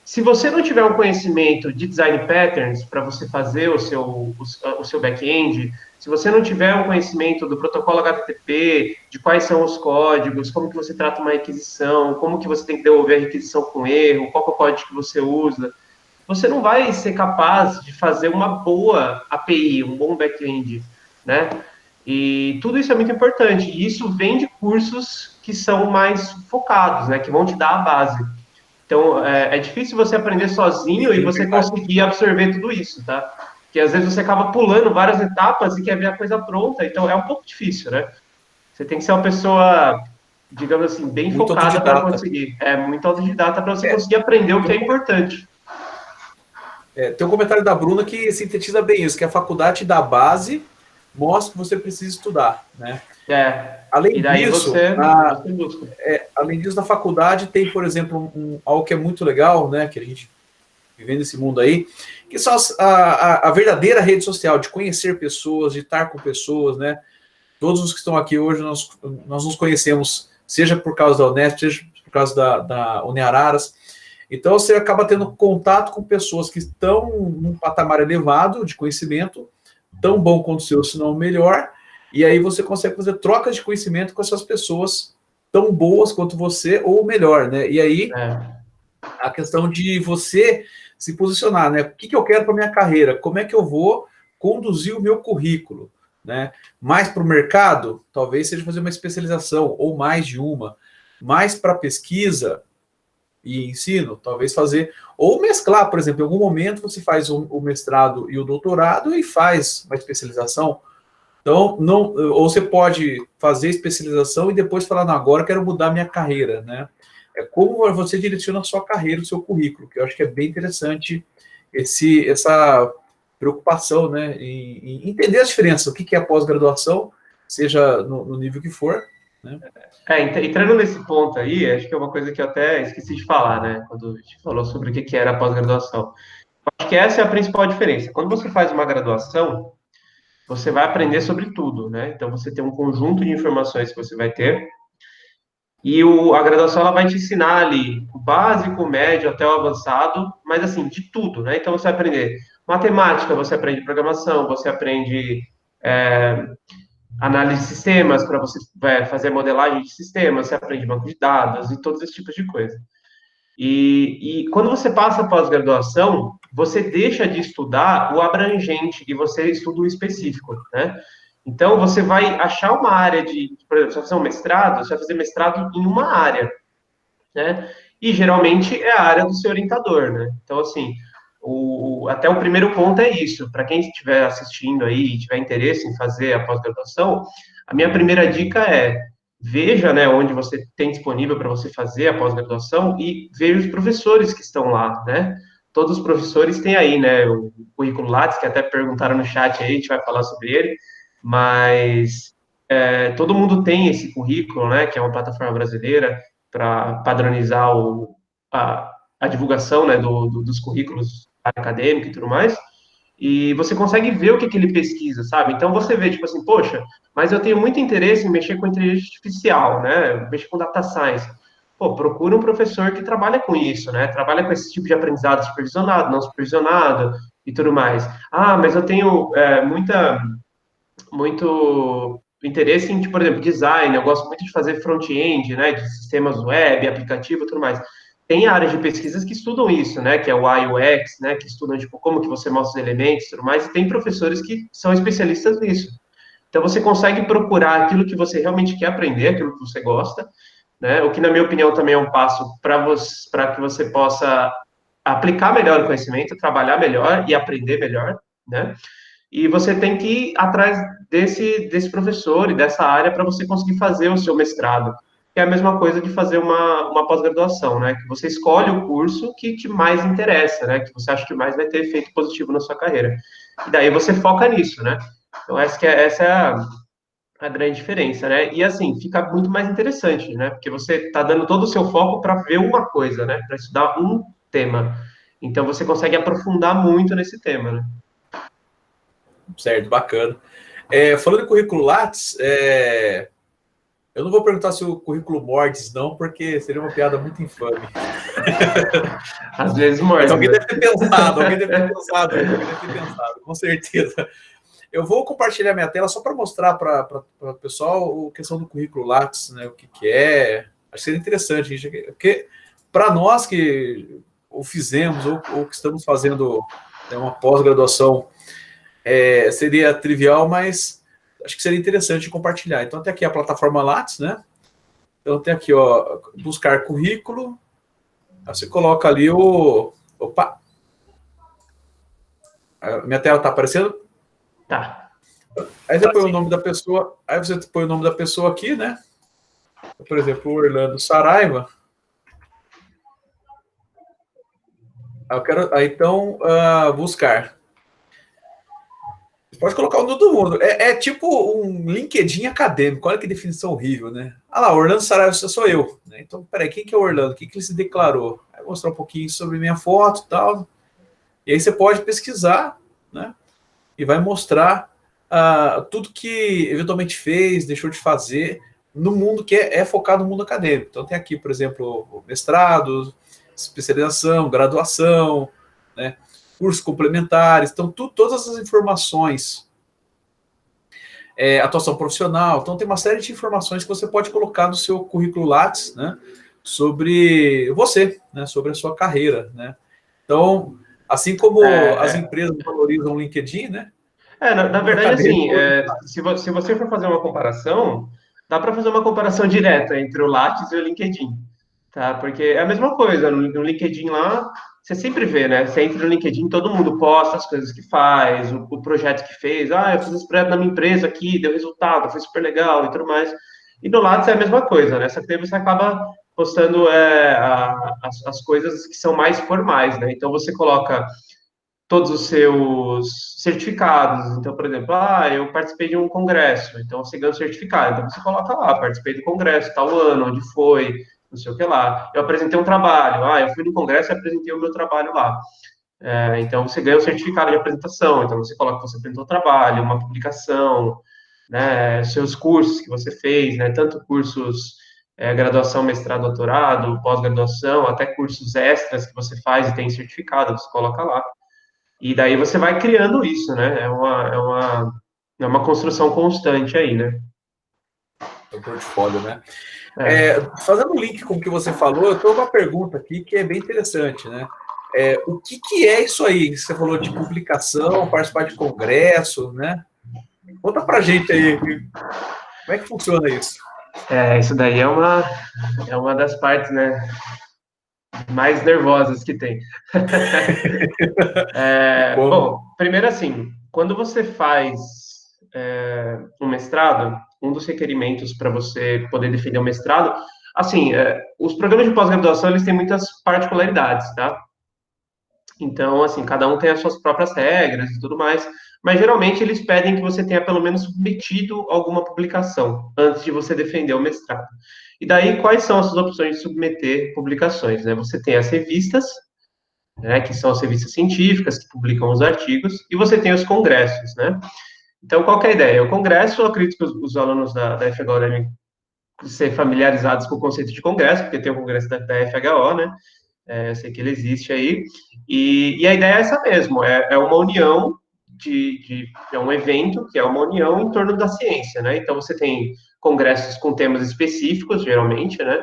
Se você não tiver um conhecimento de design patterns para você fazer o seu back-end, se você não tiver um conhecimento do protocolo HTTP, de quais são os códigos, como que você trata uma requisição, como que você tem que devolver a requisição com erro, qual é o código que você usa, você não vai ser capaz de fazer uma boa API, um bom back-end, né? E tudo isso é muito importante. E isso vem de cursos que são mais focados, né? Que vão te dar a base. Então, é difícil você aprender sozinho e você conseguir absorver tudo isso, tá? Porque às vezes você acaba pulando várias etapas e quer ver a coisa pronta, então é um pouco difícil, né? Você tem que ser uma pessoa, digamos assim, bem muito focada para conseguir. Muito autodidata para você conseguir aprender o que é importante. Tem um comentário da Bruna que sintetiza bem isso, que a faculdade da base mostra que você precisa estudar, né? Além disso, além disso, na faculdade tem, por exemplo, algo que é muito legal, né, que a gente vivendo nesse mundo aí, que são a verdadeira rede social, de conhecer pessoas, de estar com pessoas, né? Todos os que estão aqui hoje, nós nos conhecemos, seja por causa da Unesp, seja por causa da Uniararas. Então, você acaba tendo contato com pessoas que estão num patamar elevado de conhecimento, tão bom quanto o seu, se não melhor, e aí você consegue fazer trocas de conhecimento com essas pessoas tão boas quanto você, ou melhor, né? E aí, a questão de você se posicionar, né? O que eu quero para minha carreira? Como é que eu vou conduzir o meu currículo, né? Mais para o mercado, talvez seja fazer uma especialização, ou mais de uma. Mais para pesquisa e ensino, talvez fazer, ou mesclar, por exemplo, em algum momento você faz o mestrado e o doutorado e faz uma especialização. Então, não, ou você pode fazer especialização e depois falar, não, agora eu quero mudar minha carreira, né? É como você direciona a sua carreira, o seu currículo, que eu acho que é bem interessante essa preocupação, né, em entender as diferenças, o que é a pós-graduação, seja no nível que for, né? Entrando nesse ponto aí, acho que é uma coisa que eu até esqueci de falar, né, quando a gente falou sobre o que era a pós-graduação. Acho que essa é a principal diferença. Quando você faz uma graduação, você vai aprender sobre tudo, né? Então, você tem um conjunto de informações que você vai ter, e a graduação ela vai te ensinar ali o básico, o médio até o avançado, mas assim, de tudo, né? Então, você vai aprender matemática, você aprende programação, você aprende análise de sistemas, para você fazer modelagem de sistemas, você aprende banco de dados e todos esses tipos de coisa. E quando você passa a pós-graduação, você deixa de estudar o abrangente e você estuda o específico, né? Então, você vai achar uma área por exemplo, você vai fazer um mestrado, você vai fazer mestrado em uma área, né? E geralmente é a área do seu orientador, né? Então, assim, até o primeiro ponto é isso. Para quem estiver assistindo aí e tiver interesse em fazer a pós-graduação, a minha primeira dica é veja, né, onde você tem disponível para você fazer a pós-graduação e veja os professores que estão lá, né? Todos os professores têm aí, né, o currículo Lattes, que até perguntaram no chat aí, a gente vai falar sobre ele, mas todo mundo tem esse currículo, né, que é uma plataforma brasileira para padronizar a divulgação, né, dos currículos acadêmicos e tudo mais, e você consegue ver o que ele pesquisa, sabe? Então você vê, tipo assim, poxa, mas eu tenho muito interesse em mexer com inteligência artificial, né? Mexer com data science. Pô, procura um professor que trabalha com isso, né? Trabalha com esse tipo de aprendizado supervisionado, não supervisionado e tudo mais. Ah, mas eu tenho muito interesse em, tipo, por exemplo, design, eu gosto muito de fazer front-end, né, de sistemas web, aplicativo e tudo mais. Tem áreas de pesquisas que estudam isso, né, que é o UI UX, né, que estudam, tipo, como que você mostra os elementos e tudo mais, e tem professores que são especialistas nisso. Então, você consegue procurar aquilo que você realmente quer aprender, aquilo que você gosta, né, o que, na minha opinião, também é um passo para que você possa aplicar melhor o conhecimento, trabalhar melhor e aprender melhor, né, e você tem que ir atrás desse professor e dessa área para você conseguir fazer o seu mestrado. Que é a mesma coisa de fazer uma pós-graduação, né? Que você escolhe o curso que te mais interessa, né? Que você acha que mais vai ter efeito positivo na sua carreira. E daí você foca nisso, né? Então, essa é a grande diferença, né? E assim, fica muito mais interessante, né? Porque você está dando todo o seu foco para ver uma coisa, né? Para estudar um tema. Então, você consegue aprofundar muito nesse tema, né? Certo, bacana. Falando em currículo Lattes, eu não vou perguntar se o currículo Mordes, não, porque seria uma piada muito infame. Às vezes morde. Mas alguém deve ter pensado, com certeza. Eu vou compartilhar minha tela só para mostrar para o pessoal a questão do currículo Lattes, né, o que é. Acho que seria interessante, gente, porque para nós que o fizemos ou que estamos fazendo, né, uma pós-graduação, seria trivial, mas acho que seria interessante compartilhar. Então, tem aqui a plataforma Lattes, né? Então, tem aqui, ó, buscar currículo. Aí você coloca ali Opa! Minha tela está aparecendo? Tá. Aí você põe o nome da pessoa. Aí você põe o nome da pessoa aqui, né? Por exemplo, o Orlando Saraiva. Então, buscar. Você pode colocar o nome do mundo. É tipo um LinkedIn acadêmico. Olha que definição horrível, né? Ah lá, Orlando Saraiva, sou eu. Né? Então, peraí, quem que é o Orlando? O que ele se declarou? Aí vou mostrar um pouquinho sobre minha foto e tal. E aí você pode pesquisar, né? E vai mostrar tudo que eventualmente fez, deixou de fazer no mundo que é focado no mundo acadêmico. Então tem aqui, por exemplo, mestrado, especialização, graduação, né, cursos complementares. Então todas as informações, atuação profissional. Então tem uma série de informações que você pode colocar no seu currículo Lattes, né, sobre você, né, sobre a sua carreira, né. Então, assim como as empresas valorizam o LinkedIn, né? Na Eu verdade, acabei assim, de... se você for fazer uma comparação, dá para fazer uma comparação direta entre o Lattes e o LinkedIn, tá? Porque é a mesma coisa, no LinkedIn lá, você sempre vê, né? Você entra no LinkedIn, todo mundo posta as coisas que faz, o projeto que fez, eu fiz esse projeto na minha empresa aqui, deu resultado, foi super legal e tudo mais. E no Lattes é a mesma coisa, né? Só que daí você acaba postando as coisas que são mais formais, né? Então você coloca todos os seus certificados. Então, por exemplo, eu participei de um congresso, então você ganha um certificado. Então você coloca lá, participei do congresso, tal ano, onde foi, não sei o que lá. Eu apresentei um trabalho, eu fui no congresso e apresentei o meu trabalho lá. Então você ganha o certificado de apresentação, então você coloca que você apresentou o trabalho, uma publicação, né, seus cursos que você fez, né, tanto cursos graduação, mestrado, doutorado, pós-graduação, até cursos extras que você faz e tem certificado, você coloca lá. E daí você vai criando isso, né? É uma construção constante aí, né? O portfólio, né? É. Fazendo um link com o que você falou, eu estou com uma pergunta aqui que é bem interessante, né? O que é isso aí? Você falou de publicação, participar de congresso, né? Conta pra gente aí, como é que funciona isso? Isso daí é uma das partes, né, mais nervosas que tem. E como? Bom, primeiro assim, quando você faz um mestrado, um dos requerimentos para você poder defender o mestrado, assim, os programas de pós-graduação, eles têm muitas particularidades, tá? Então, assim, cada um tem as suas próprias regras e tudo mais, mas geralmente eles pedem que você tenha pelo menos submetido alguma publicação antes de você defender o mestrado. E daí, quais são as suas opções de submeter publicações, né? Você tem as revistas, né, que são as revistas científicas que publicam os artigos, e você tem os congressos, né? Então, qual que é a ideia? O congresso, eu acredito que os alunos da FHO devem ser familiarizados com o conceito de congresso, porque tem o congresso da FHO, né? Eu sei que ele existe aí, e a ideia é essa mesmo, é uma união é um evento que é uma união em torno da ciência, né? Então você tem congressos com temas específicos, geralmente, né?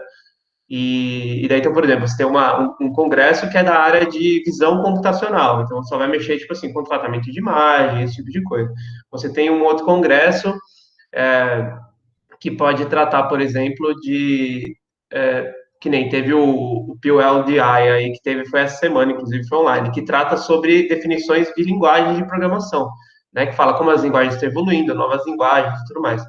E daí, então, por exemplo, você tem um congresso que é da área de visão computacional, então só vai mexer, tipo assim, com tratamento de imagem, esse tipo de coisa. Você tem um outro congresso é, que pode tratar, por exemplo, que nem teve o PULDI aí, que teve, foi essa semana, inclusive foi online, que trata sobre definições de linguagens de programação, né, que fala como as linguagens estão evoluindo, novas linguagens e tudo mais.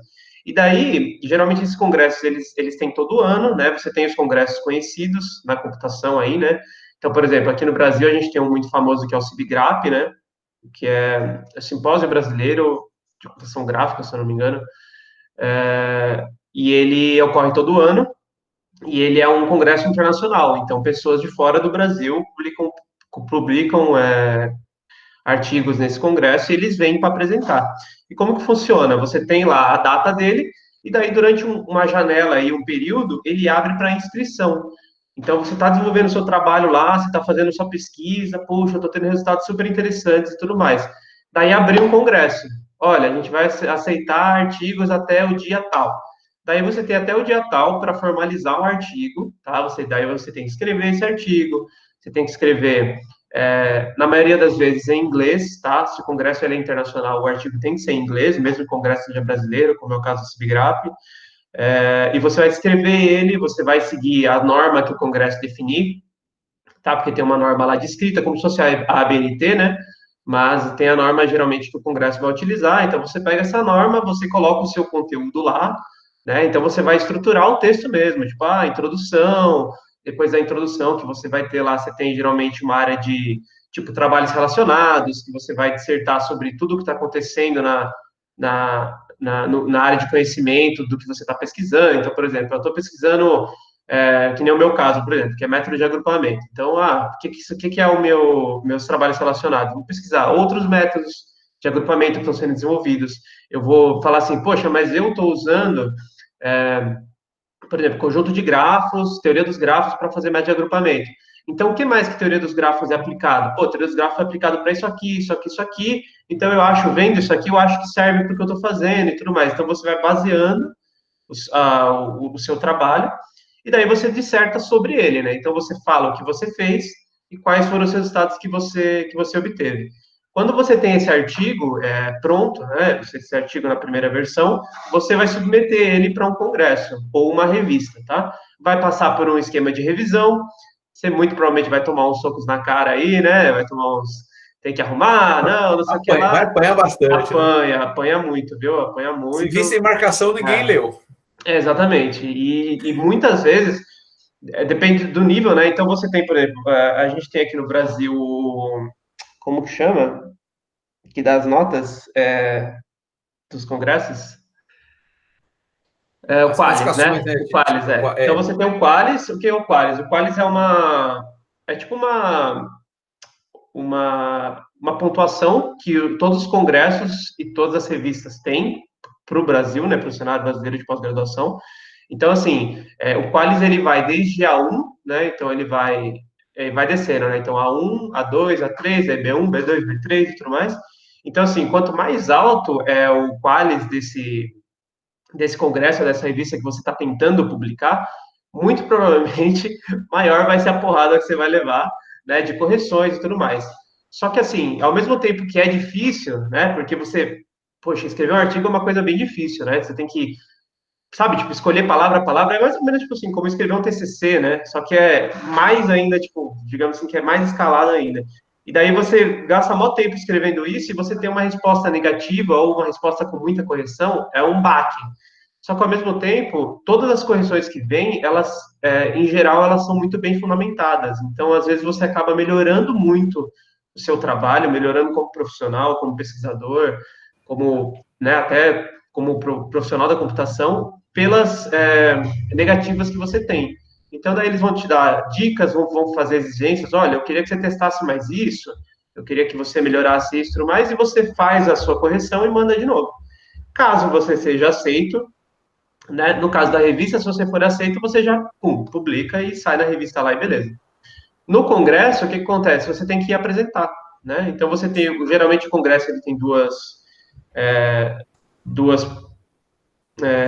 E daí, geralmente esses congressos, eles têm todo ano, né, você tem os congressos conhecidos na computação aí, né, então, por exemplo, aqui no Brasil a gente tem um muito famoso que é o CIBGRAP, né, que é o Simpósio Brasileiro de Computação Gráfica, se eu não me engano, e ele ocorre todo ano, e ele é um congresso internacional, então pessoas de fora do Brasil publicam artigos nesse congresso e eles vêm para apresentar. E como que funciona? Você tem lá a data dele, e daí durante uma janela e um período, ele abre para inscrição. Então você está desenvolvendo o seu trabalho lá, você está fazendo sua pesquisa, puxa, eu estou tendo resultados super interessantes e tudo mais. Daí abriu um congresso. Olha, a gente vai aceitar artigos até o dia tal. Daí você tem até o dia tal para formalizar um artigo, tá? Daí você tem que escrever esse artigo, você tem que escrever, na maioria das vezes, em inglês, tá? Se o congresso é internacional, o artigo tem que ser em inglês, mesmo que o congresso seja brasileiro, como é o caso do CIBGRAP. E você vai escrever ele, você vai seguir a norma que o congresso definir, tá? Porque tem uma norma lá de escrita, como se fosse a ABNT, né? Mas tem a norma, geralmente, que o congresso vai utilizar, então você pega essa norma, você coloca o seu conteúdo lá, né? Então você vai estruturar o texto mesmo, tipo, introdução, depois da introdução que você vai ter lá, você tem geralmente uma área de, tipo, trabalhos relacionados, que você vai dissertar sobre tudo o que está acontecendo na área de conhecimento do que você está pesquisando. Então, por exemplo, eu estou pesquisando, que nem o meu caso, por exemplo, que é método de agrupamento. Então, que é meus trabalhos relacionados? Vou pesquisar outros métodos de agrupamento que estão sendo desenvolvidos. Eu vou falar assim, poxa, mas eu estou usando, por exemplo, conjunto de grafos, teoria dos grafos para fazer método de agrupamento. Então, o que mais que teoria dos grafos é aplicado? Pô, teoria dos grafos é aplicado para isso aqui, isso aqui, isso aqui. Então, vendo isso aqui, eu acho que serve para o que eu estou fazendo e tudo mais. Então, você vai baseando o seu trabalho e daí você disserta sobre ele, né? Então, você fala o que você fez e quais foram os resultados que você obteve. Quando você tem esse artigo pronto, né, esse artigo na primeira versão, você vai submeter ele para um congresso ou uma revista, tá? Vai passar por um esquema de revisão, você muito provavelmente vai tomar uns socos na cara aí, né? Vai tomar uns... Tem que arrumar, não sei o que Vai lá. apanhar bastante, né? Apanha muito, viu? Apanha Se muito. visse em marcação, ninguém leu. Exatamente. E muitas vezes, depende do nível, né? Então você tem, por exemplo, a gente tem aqui no Brasil, como que chama? Que dá as notas dos congressos? O As Qualis, classificações, né? né? O Qualis, Então você tem o Qualis. O que é o Qualis? O Qualis é tipo uma pontuação que todos os congressos e todas as revistas têm para o Brasil, né? Para o cenário brasileiro de pós-graduação. Então, assim, o Qualis ele vai desde A1, né? Então ele vai descendo, né? Então A1, A2, A3, aí B1, B2, B3 e tudo mais. Então, assim, quanto mais alto é o Qualis desse congresso, dessa revista que você está tentando publicar, muito provavelmente maior vai ser a porrada que você vai levar, né, de correções e tudo mais. Só que, assim, ao mesmo tempo que é difícil, né, porque você, poxa, escrever um artigo é uma coisa bem difícil, né, você tem que, sabe, tipo, escolher palavra a palavra, é mais ou menos, tipo assim, como escrever um TCC, né, só que é mais ainda, tipo, digamos assim, que é mais escalado ainda. E daí você gasta maior tempo escrevendo isso e você tem uma resposta negativa ou uma resposta com muita correção, é um baque. Só que, ao mesmo tempo, todas as correções que vêm, elas, em geral, elas são muito bem fundamentadas. Então, às vezes, você acaba melhorando muito o seu trabalho, melhorando como profissional, como pesquisador, como, né, até como profissional da computação, pelas negativas que você tem. Então, daí eles vão te dar dicas, vão fazer exigências. Olha, eu queria que você testasse mais isso, eu queria que você melhorasse isso e tudo mais, e você faz a sua correção e manda de novo. Caso você seja aceito, né? No caso da revista, se você for aceito, você já publica e sai na revista lá e beleza. No congresso, o que acontece? Você tem que ir apresentar, né? Então você tem, geralmente o congresso ele tem duas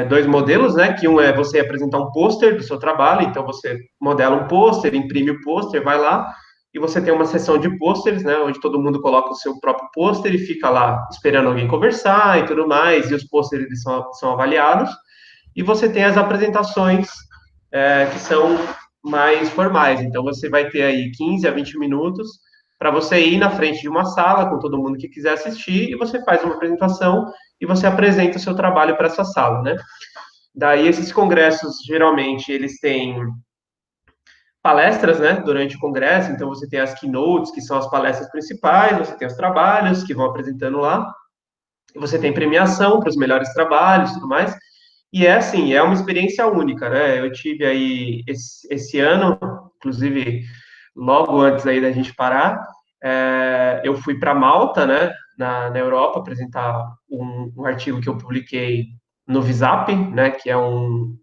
dois modelos, né? Que um é você apresentar um pôster do seu trabalho, então você modela um pôster, imprime o pôster, vai lá e você tem uma sessão de pôsteres, né? Onde todo mundo coloca o seu próprio pôster e fica lá esperando alguém conversar e tudo mais, e os pôsteres eles são avaliados. E você tem as apresentações que são mais formais. Então, você vai ter aí 15 a 20 minutos para você ir na frente de uma sala com todo mundo que quiser assistir e você faz uma apresentação e você apresenta o seu trabalho para essa sala, né? Daí, esses congressos, geralmente, eles têm palestras, né, durante o congresso. Então, você tem as keynotes, que são as palestras principais, você tem os trabalhos que vão apresentando lá, você tem premiação para os melhores trabalhos e tudo mais. E é assim, é uma experiência única, né? Eu tive aí esse ano, inclusive logo antes aí da gente parar, eu fui para Malta, né, na Europa, apresentar um artigo que eu publiquei no VISAP, né, que é um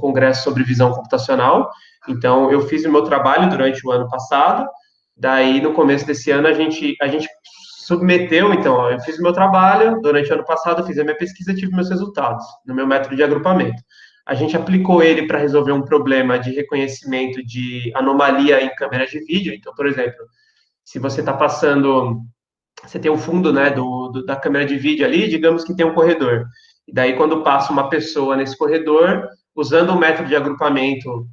congresso sobre visão computacional. Então, eu fiz o meu trabalho durante o ano passado, daí no começo desse ano a gente submeteu, então, ó, eu fiz o meu trabalho, durante o ano passado eu fiz a minha pesquisa e tive meus resultados no meu método de agrupamento. A gente aplicou ele para resolver um problema de reconhecimento de anomalia em câmeras de vídeo. Então, por exemplo, se você está passando, você tem um fundo, né, da câmera de vídeo ali, digamos que tem um corredor. E daí, quando passa uma pessoa nesse corredor, usando o método de agrupamento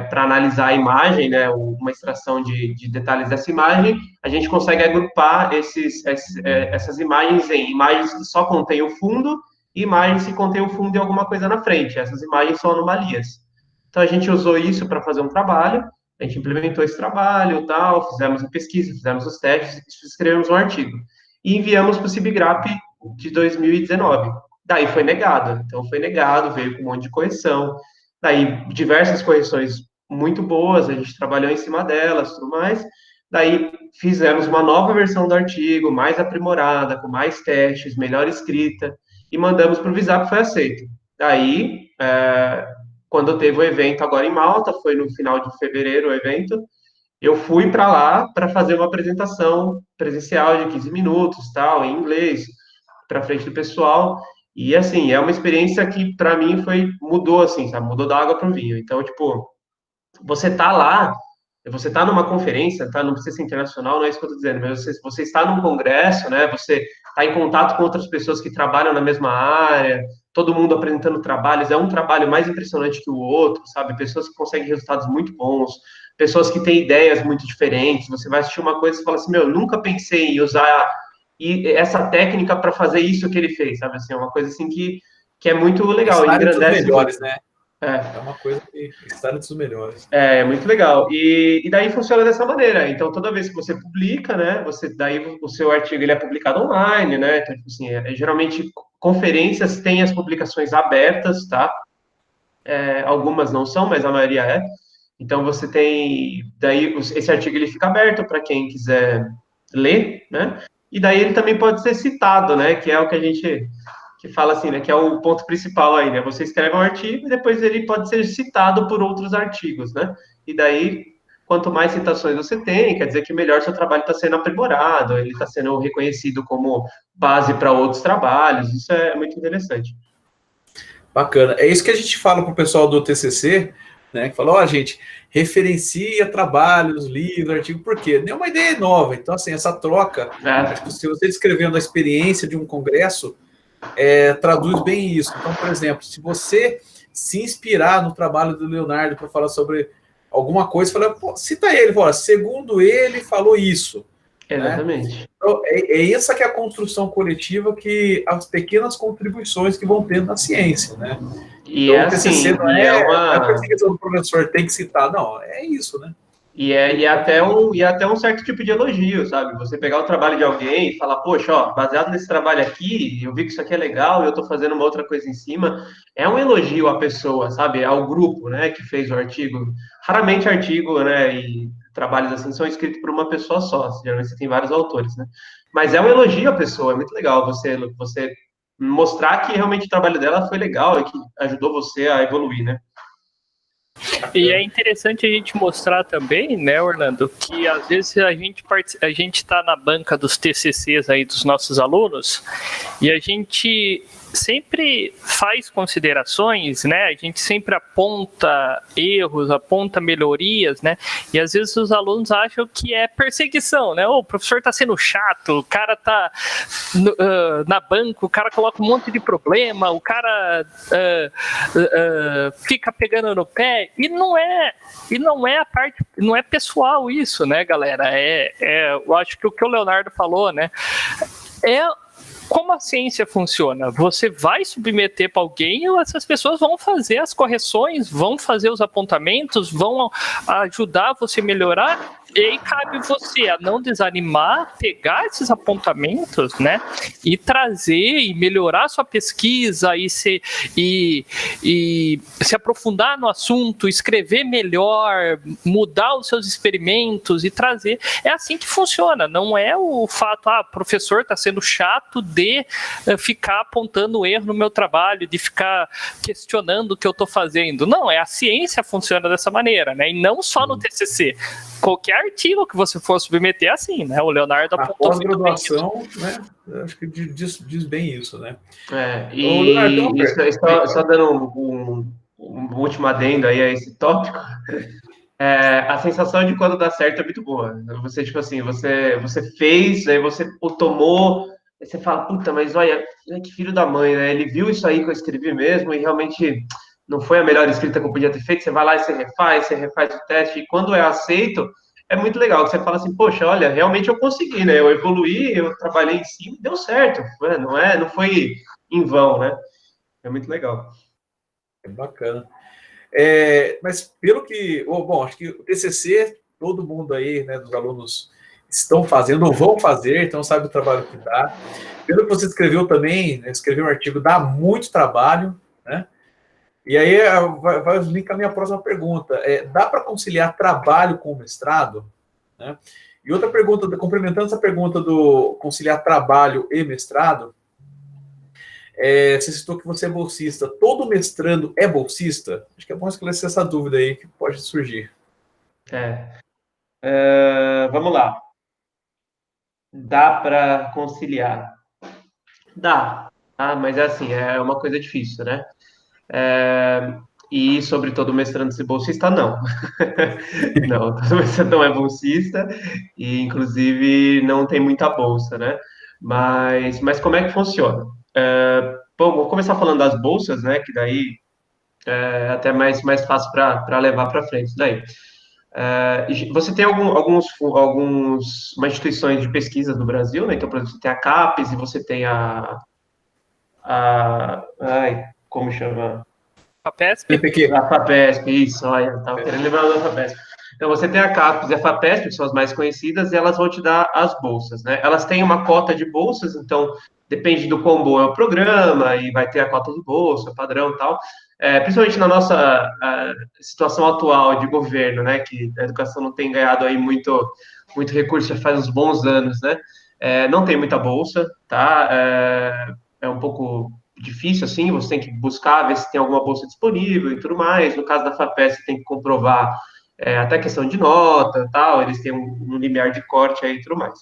para analisar a imagem, né, uma extração de detalhes dessa imagem, a gente consegue agrupar essas imagens em imagens que só contêm o fundo e imagens que contêm o fundo e alguma coisa na frente. Essas imagens são anomalias. Então, a gente usou isso para fazer um trabalho, a gente implementou esse trabalho, tal, fizemos a pesquisa, fizemos os testes, escrevemos um artigo. E enviamos para o CIBGRAP de 2019. Daí foi negado. Então, foi negado, veio com um monte de correção. Daí, diversas correções muito boas, a gente trabalhou em cima delas, tudo mais. Daí, fizemos uma nova versão do artigo, mais aprimorada, com mais testes, melhor escrita, e mandamos para o VISAP, foi aceito. Daí, quando teve o evento agora em Malta, foi no final de fevereiro o evento, eu fui para lá para fazer uma apresentação presencial de 15 minutos, tal, em inglês, para frente do pessoal. E assim, é uma experiência que para mim mudou assim, sabe? Mudou da água para o vinho. Então, tipo, você tá lá você está numa conferência, tá? Não precisa ser internacional, não é isso que eu estou dizendo, mas você está num congresso, né? Você está em contato com outras pessoas que trabalham na mesma área, todo mundo apresentando trabalhos, é um trabalho mais impressionante que o outro, sabe? Pessoas que conseguem resultados muito bons, pessoas que têm ideias muito diferentes. Você vai assistir uma coisa e fala assim, meu, eu nunca pensei em usar essa técnica para fazer isso que ele fez, sabe? Assim, é uma coisa assim que é muito legal, Estar entre os engrandece muito. melhores, né? É É. uma coisa que estar entre os melhores. É muito legal. E daí funciona dessa maneira. Então, toda vez que você publica, né, daí o seu artigo ele é publicado online, né? Então, tipo assim, geralmente conferências têm as publicações abertas, tá? Algumas não são, mas a maioria é. Então, você tem, daí esse artigo ele fica aberto para quem quiser ler, né? E daí ele também pode ser citado, né? Que é o que a gente que fala assim, né? Que é o ponto principal aí, né? Você escreve um artigo e depois ele pode ser citado por outros artigos, né? E daí, quanto mais citações você tem, quer dizer que melhor seu trabalho está sendo aprimorado, ele está sendo reconhecido como base para outros trabalhos. Isso é muito interessante. Bacana. É isso que a gente fala para o pessoal do TCC, né? Que falou, ó, gente, referencia trabalhos, livros, artigos, por quê? É uma ideia nova. Então, assim, essa troca, acho que se você descrevendo a experiência de um congresso, traduz bem isso. Então, por exemplo, se você se inspirar no trabalho do Leonardo para falar sobre alguma coisa, fala, pô, cita ele, fala, segundo ele, falou isso, né? Exatamente. Então, essa que é a construção coletiva, que as pequenas contribuições que vão tendo na ciência, né? E Então, é o TCC assim, não é perseguição do professor, tem que citar, não, é isso, né? e é até um certo tipo de elogio, sabe? Você pegar o trabalho de alguém e falar, poxa, ó, baseado nesse trabalho aqui, eu vi que isso aqui é legal e eu estou fazendo uma outra coisa em cima, é um elogio à pessoa, sabe? Ao grupo, né, que fez o artigo. Raramente artigo, né, e trabalhos assim são escritos por uma pessoa só, geralmente você tem vários autores, né? Mas é um elogio à pessoa, é muito legal você mostrar que realmente o trabalho dela foi legal e que ajudou você a evoluir, né? E é interessante a gente mostrar também, né, Orlando, que às vezes a gente está na banca dos TCCs aí dos nossos alunos e a gente sempre faz considerações, né? A gente sempre aponta erros, aponta melhorias, né? E às vezes os alunos acham que é perseguição, né? O professor está sendo chato, o cara tá na banca, o cara coloca um monte de problema, o cara fica pegando no pé e não é a parte, não é pessoal isso, né, galera? Eu acho que o que o Leonardo falou, né? Como a ciência funciona? Você vai submeter para alguém e essas pessoas vão fazer as correções, vão fazer os apontamentos, vão ajudar você a melhorar. E aí cabe você a não desanimar, pegar esses apontamentos, né, e trazer e melhorar a sua pesquisa e se aprofundar no assunto, escrever melhor, mudar os seus experimentos e trazer. É assim que funciona, não é o fato, o professor está sendo chato de ficar apontando erro no meu trabalho, de ficar questionando o que eu estou fazendo. Não, a ciência funciona dessa maneira, né, e não só no TCC. Qualquer artigo que você for submeter é assim, né? O Leonardo apontou. A pós-graduação, né? Acho que diz bem isso, né? Só dando um último adendo aí a esse tópico, a sensação de quando dá certo é muito boa. Você, tipo assim, você fez, aí você tomou, aí você fala, puta, mas olha, que filho da mãe, né? Ele viu isso aí que eu escrevi mesmo e realmente não foi a melhor escrita que eu podia ter feito. Você vai lá e você refaz o teste, e quando é aceito, é muito legal. Você fala assim, poxa, olha, realmente eu consegui, né? Eu evoluí, eu trabalhei em cima e deu certo. Não foi em vão, né? É muito legal. É bacana. Mas pelo que... Bom, acho que o TCC, todo mundo aí, né, dos alunos estão fazendo ou vão fazer, então sabe o trabalho que dá. Pelo que você escreveu também, né, escreveu um artigo, dá muito trabalho, né? E aí vai linkar a minha próxima pergunta. Dá para conciliar trabalho com o mestrado? Né? E outra pergunta, complementando essa pergunta do conciliar trabalho e mestrado, você citou que você é bolsista. Todo mestrando é bolsista? Acho que é bom esclarecer essa dúvida aí que pode surgir. Vamos lá. Dá para conciliar? Dá. Mas é assim, é uma coisa difícil, né? E, sobre todo mestrando ser bolsista, não. Não, todo mestrando não é bolsista, e inclusive não tem muita bolsa, né? Mas como é que funciona? Bom, vou começar falando das bolsas, né? Que daí é até mais fácil para levar para frente. Daí. Você tem algumas instituições de pesquisa do Brasil, né? Então, por exemplo, você tem a CAPES e você tem como chama? FAPESP? A FAPESP, isso, olha, estava querendo lembrar da FAPESP. Então, você tem a CAPES e a FAPESP, que são as mais conhecidas, e elas vão te dar as bolsas, né? Elas têm uma cota de bolsas, então, depende do quão bom é o programa, e vai ter a cota de bolsa, padrão e tal. Principalmente na nossa situação atual de governo, né? Que a educação não tem ganhado aí muito recurso já faz uns bons anos, né? Não tem muita bolsa, tá? É um pouco difícil, assim, você tem que buscar, ver se tem alguma bolsa disponível e tudo mais. No caso da FAPESP, você tem que comprovar até questão de nota, tal, eles têm um limiar de corte aí e tudo mais.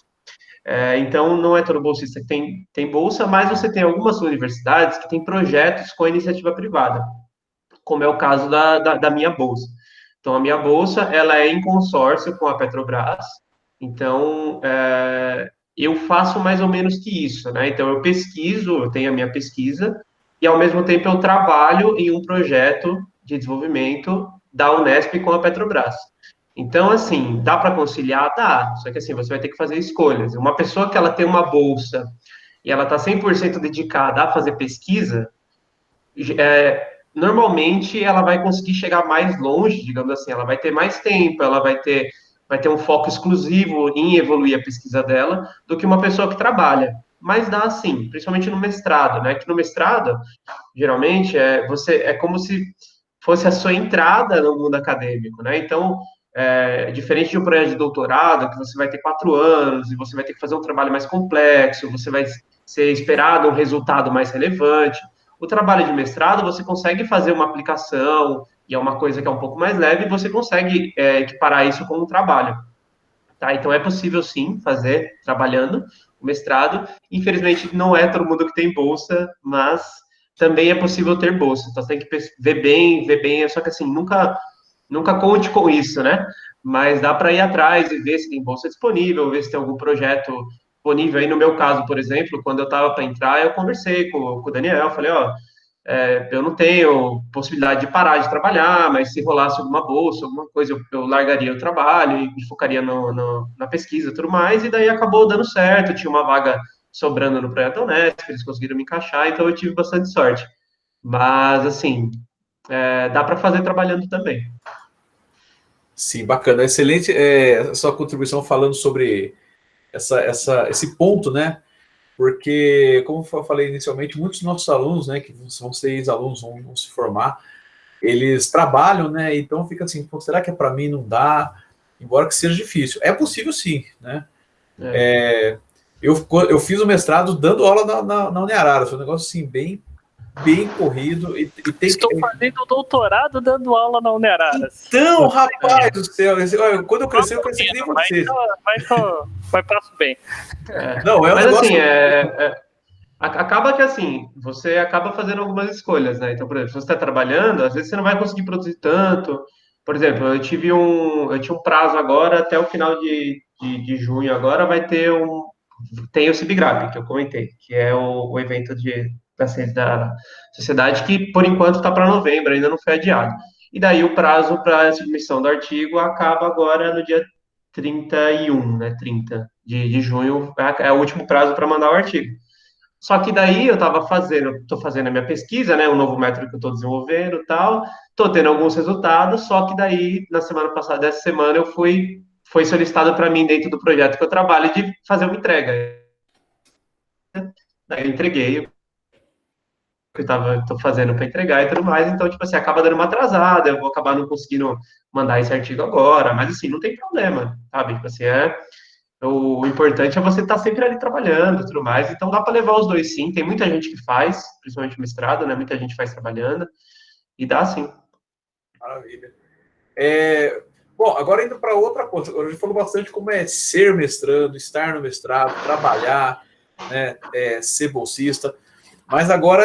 Então, não é todo bolsista que tem bolsa, mas você tem algumas universidades que têm projetos com iniciativa privada, como é o caso da minha bolsa. Então, a minha bolsa, ela é em consórcio com a Petrobras, então, eu faço mais ou menos que isso, né? Então, eu pesquiso, eu tenho a minha pesquisa, e ao mesmo tempo eu trabalho em um projeto de desenvolvimento da Unesp com a Petrobras. Então, assim, dá para conciliar? Dá, só que assim, você vai ter que fazer escolhas. Uma pessoa que ela tem uma bolsa e ela está 100% dedicada a fazer pesquisa, normalmente ela vai conseguir chegar mais longe, digamos assim, ela vai ter mais tempo, ela vai ter um foco exclusivo em evoluir a pesquisa dela, do que uma pessoa que trabalha. Mas dá sim, principalmente no mestrado, né? Que no mestrado, geralmente, é como se fosse a sua entrada no mundo acadêmico, né? Então, diferente de um projeto de doutorado, que você vai ter 4 anos e você vai ter que fazer um trabalho mais complexo, você vai ser esperado um resultado mais relevante. O trabalho de mestrado, você consegue fazer uma aplicação, e é uma coisa que é um pouco mais leve, e você consegue equiparar isso com um trabalho. Tá? Então, é possível, sim, fazer trabalhando o mestrado. Infelizmente, não é todo mundo que tem bolsa, mas também é possível ter bolsa. Então, você tem que ver bem, só que, assim, nunca conte com isso, né? Mas dá para ir atrás e ver se tem bolsa disponível, ver se tem algum projeto disponível. Aí, no meu caso, por exemplo, quando eu estava para entrar, eu conversei com o Daniel, falei, ó, eu não tenho possibilidade de parar de trabalhar, mas se rolasse alguma bolsa, alguma coisa, eu largaria o trabalho e me focaria na pesquisa e tudo mais, e daí acabou dando certo, tinha uma vaga sobrando no projeto Unesp, eles conseguiram me encaixar, então eu tive bastante sorte. Mas, assim, dá para fazer trabalhando também. Sim, bacana. Excelente a sua contribuição falando sobre esse ponto, né? Porque, como eu falei inicialmente, muitos dos nossos alunos, né, que vão ser ex-alunos, vão se formar, eles trabalham, né? Então fica assim, será que é para mim? Não dá, embora que seja difícil. É possível sim, né? Eu fiz o mestrado dando aula na Uniarara, foi um negócio assim, bem corrido. Estou fazendo doutorado dando aula na Unerara. Então, rapaz do céu, quando eu crescer, eu cresci que nem vocês. Mas passo bem. Não, é um mas negócio... assim, acaba que assim, você acaba fazendo algumas escolhas, né? Então, por exemplo, se você está trabalhando, às vezes você não vai conseguir produzir tanto. Por exemplo, eu tinha um prazo agora, até o final de junho agora, tem o CIBGRAP, que eu comentei, que é o evento da sociedade, que por enquanto está para novembro, ainda não foi adiado. E daí o prazo para a submissão do artigo acaba agora no dia 31, né? 30 de junho é o último prazo para mandar o artigo. Só que daí eu estou fazendo a minha pesquisa, né? Um novo método que eu estou desenvolvendo e tal, estou tendo alguns resultados, só que daí, na semana passada, dessa semana, foi solicitado para mim, dentro do projeto que eu trabalho, de fazer uma entrega. Daí eu entreguei o que estou fazendo para entregar e tudo mais, então, tipo assim, acaba dando uma atrasada, eu vou acabar não conseguindo mandar esse artigo agora, mas assim, não tem problema, sabe? Tipo assim, o importante é você estar sempre ali trabalhando e tudo mais. Então dá para levar os dois sim. Tem muita gente que faz, principalmente mestrado, né? Muita gente faz trabalhando. E dá sim. Maravilha. Bom, agora indo para outra coisa. A gente falou bastante como é ser mestrando, estar no mestrado, trabalhar, né? Ser bolsista. Mas agora,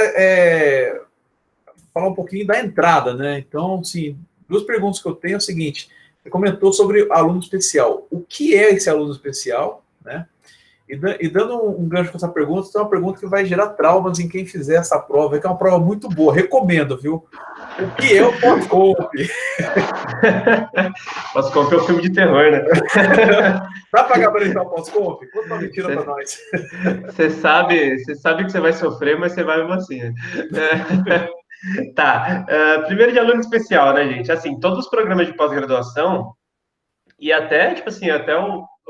falar um pouquinho da entrada, né? Então, assim, duas perguntas que eu tenho é o seguinte: você comentou sobre aluno especial. O que é esse aluno especial, né? E dando um gancho com essa pergunta, tem uma pergunta que vai gerar traumas em quem fizer essa prova, que é uma prova muito boa, recomendo, viu? O que é o pós-comp? Pós-comp é um filme de terror, né? Dá para gabaritar o pós-comp? Conta uma mentira para nós. Você sabe que você vai sofrer, mas você vai mesmo assim. Né? Tá. Primeiro de aluno especial, né, gente? Assim, todos os programas de pós-graduação e até, tipo assim,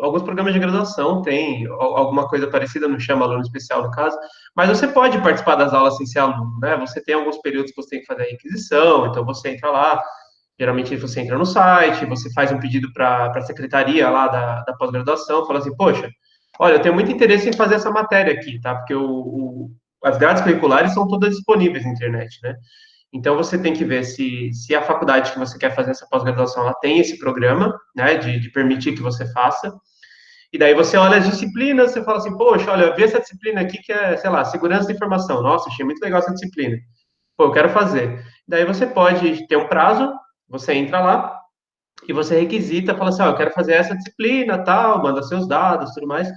alguns programas de graduação têm alguma coisa parecida, não chama aluno especial no caso, mas você pode participar das aulas sem ser aluno, né? Você tem alguns períodos que você tem que fazer a requisição, então você entra lá, geralmente você entra no site, você faz um pedido para a secretaria lá da pós-graduação, fala assim, poxa, olha, eu tenho muito interesse em fazer essa matéria aqui, tá? Porque as grades curriculares são todas disponíveis na internet, né? Então, você tem que ver se a faculdade que você quer fazer essa pós-graduação, ela tem esse programa, né, de permitir que você faça. E daí você olha as disciplinas, você fala assim, poxa, olha, eu vi essa disciplina aqui que é, sei lá, segurança da informação. Nossa, achei muito legal essa disciplina. Pô, eu quero fazer. Daí você pode ter um prazo, você entra lá e você requisita, fala assim, ó, eu quero fazer essa disciplina, tal, manda seus dados, tudo mais.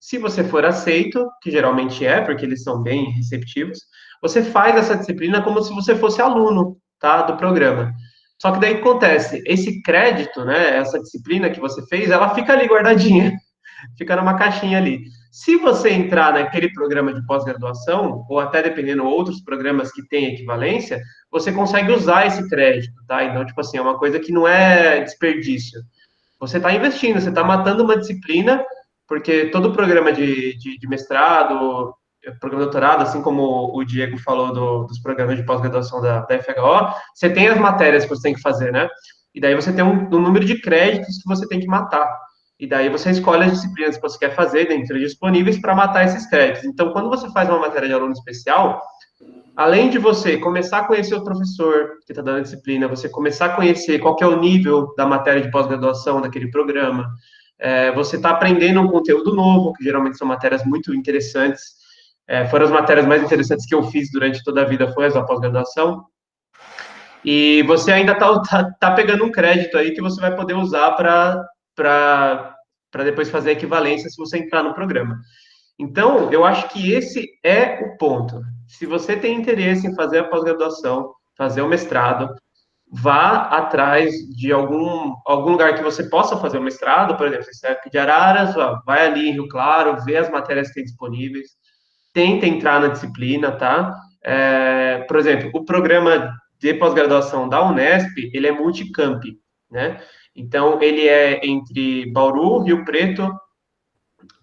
Se você for aceito, que geralmente é, porque eles são bem receptivos, você faz essa disciplina como se você fosse aluno, tá, do programa. Só que daí o que acontece? Esse crédito, né, essa disciplina que você fez, ela fica ali guardadinha, fica numa caixinha ali. Se você entrar naquele programa de pós-graduação, ou até dependendo outros programas que têm equivalência, você consegue usar esse crédito, tá? Então, tipo assim, é uma coisa que não é desperdício. Você está investindo, você está matando uma disciplina, porque todo programa de mestrado, programa de doutorado, assim como o Diego falou dos programas de pós-graduação da FHO, você tem as matérias que você tem que fazer, né? E daí você tem um número de créditos que você tem que matar. E daí você escolhe as disciplinas que você quer fazer dentro disponíveis para matar esses créditos. Então, quando você faz uma matéria de aluno especial, além de você começar a conhecer o professor que está dando a disciplina, você começar a conhecer qual que é o nível da matéria de pós-graduação daquele programa, você está aprendendo um conteúdo novo, que geralmente são matérias muito interessantes, foram as matérias mais interessantes que eu fiz durante toda a vida, foi as da pós-graduação, e você ainda tá pegando um crédito aí que você vai poder usar para depois fazer a equivalência se você entrar no programa. Então, eu acho que esse é o ponto. Se você tem interesse em fazer a pós-graduação, fazer o mestrado, vá atrás de algum lugar que você possa fazer o mestrado, por exemplo, se é de Araras, vai ali em Rio Claro, vê as matérias que tem disponíveis, tenta entrar na disciplina, tá? Por exemplo, o programa de pós-graduação da Unesp, ele é multicamp, né? Então, ele é entre Bauru, Rio Preto,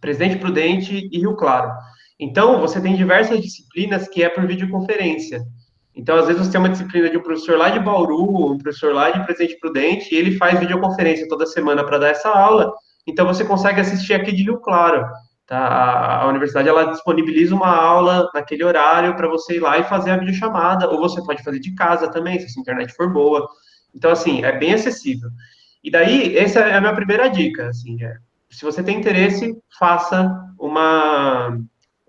Presidente Prudente e Rio Claro. Então, você tem diversas disciplinas que é por videoconferência. Então, às vezes, você tem uma disciplina de um professor lá de Bauru, um professor lá de Presidente Prudente, e ele faz videoconferência toda semana para dar essa aula. Então, você consegue assistir aqui de Rio Claro. Tá? A universidade ela disponibiliza uma aula naquele horário para você ir lá e fazer a videochamada, ou você pode fazer de casa também, se a sua internet for boa. Então, assim, é bem acessível. E daí, essa é a minha primeira dica, assim, se você tem interesse, faça uma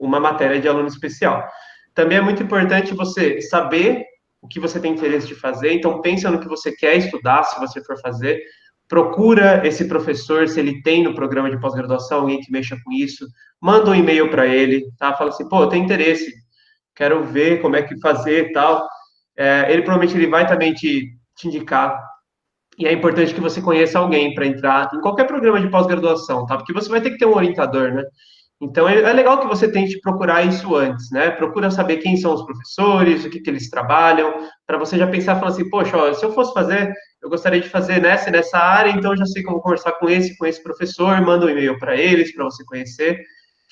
matéria de aluno especial. Também é muito importante você saber o que você tem interesse de fazer, então pensa no que você quer estudar, se você for fazer, procura esse professor, se ele tem no programa de pós-graduação alguém que mexa com isso, manda um e-mail para ele, tá? Fala assim, pô, eu tenho interesse, quero ver como é que fazer e tal. Ele provavelmente ele vai também te indicar. E é importante que você conheça alguém para entrar em qualquer programa de pós-graduação, tá? Porque você vai ter que ter um orientador, né? Então, é legal que você tente procurar isso antes, né? Procura saber quem são os professores, o que eles trabalham, para você já pensar, falar assim, poxa, ó, se eu fosse fazer, eu gostaria de fazer nessa área, então eu já sei como conversar com esse professor, manda um e-mail para eles, para você conhecer.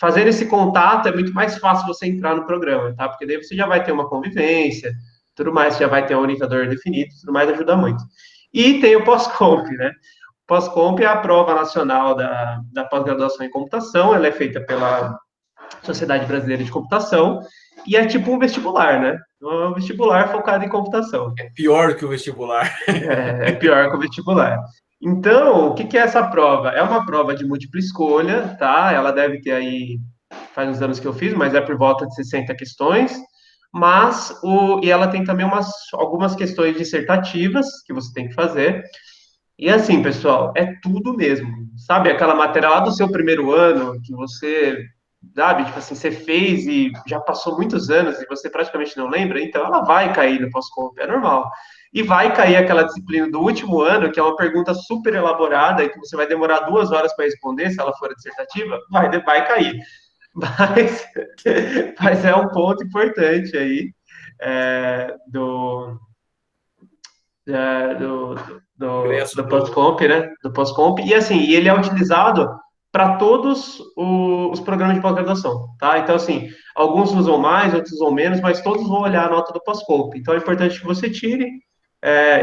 Fazendo esse contato é muito mais fácil você entrar no programa, tá? Porque daí você já vai ter uma convivência, tudo mais, já vai ter um orientador definido, tudo mais ajuda muito. E tem o pós-comp, né? Pós-comp é a prova nacional da pós-graduação em computação, ela é feita pela Sociedade Brasileira de Computação, e é tipo um vestibular, né? É um vestibular focado em computação. É pior que o vestibular. É pior que o vestibular. Então, o que é essa prova? É uma prova de múltipla escolha, tá? Ela deve ter aí, faz uns anos que eu fiz, mas é por volta de 60 questões. e ela tem também algumas questões dissertativas que você tem que fazer. E assim, pessoal, é tudo mesmo. Sabe aquela matéria lá do seu primeiro ano que você, sabe, tipo assim, você fez e já passou muitos anos e você praticamente não lembra? Então ela vai cair no pós-comp, é normal. E vai cair aquela disciplina do último ano, que é uma pergunta super elaborada e que você vai demorar 2 horas para responder, se ela for dissertativa, vai cair. Mas, mas é um ponto importante aí do Ingresso do pós-comp, né? Do pós-comp. E assim, ele é utilizado para todos os programas de pós-graduação, tá? Então, assim, alguns usam mais, outros usam menos, mas todos vão olhar a nota do pós-comp. Então, é importante que você tire.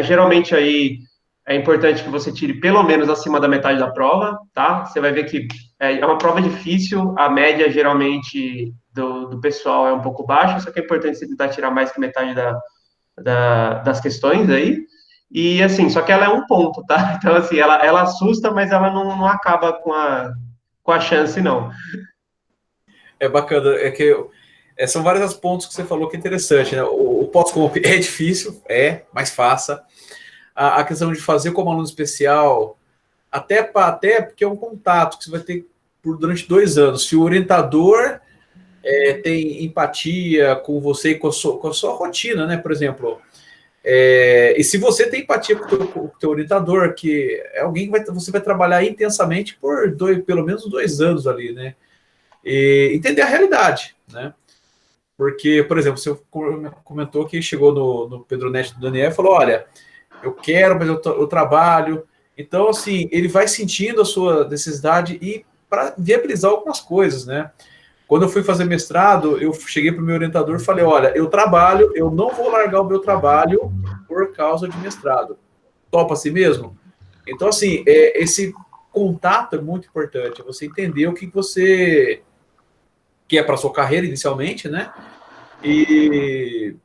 Geralmente, aí, é importante que você tire pelo menos acima da metade da prova, tá? Você vai ver que é uma prova difícil, a média, geralmente, do pessoal é um pouco baixa, só que é importante você tentar tirar mais que metade das questões aí. E assim, só que ela é um ponto, tá? Então, assim, ela assusta, mas ela não acaba com a chance, não. É bacana, são vários os pontos que você falou que é interessante, né? O pós-comp é difícil, mas faça. A questão de fazer como aluno especial, até porque é um contato que você vai ter durante 2 anos. Se o orientador tem empatia com você e com a sua rotina, né? Por exemplo, e se você tem empatia com o teu orientador, que é alguém que você vai trabalhar intensamente por pelo menos 2 anos ali, né? E entender a realidade, né? Porque, por exemplo, você comentou que chegou no Pedronet do Daniel e falou, olha, eu quero, mas eu trabalho. Então, assim, ele vai sentindo a sua necessidade e para viabilizar algumas coisas, né? Quando eu fui fazer mestrado, eu cheguei para o meu orientador e falei, olha, eu trabalho, eu não vou largar o meu trabalho por causa de mestrado. Topa assim mesmo? Então, assim, esse contato é muito importante, você entender o que você quer para a sua carreira inicialmente, né? E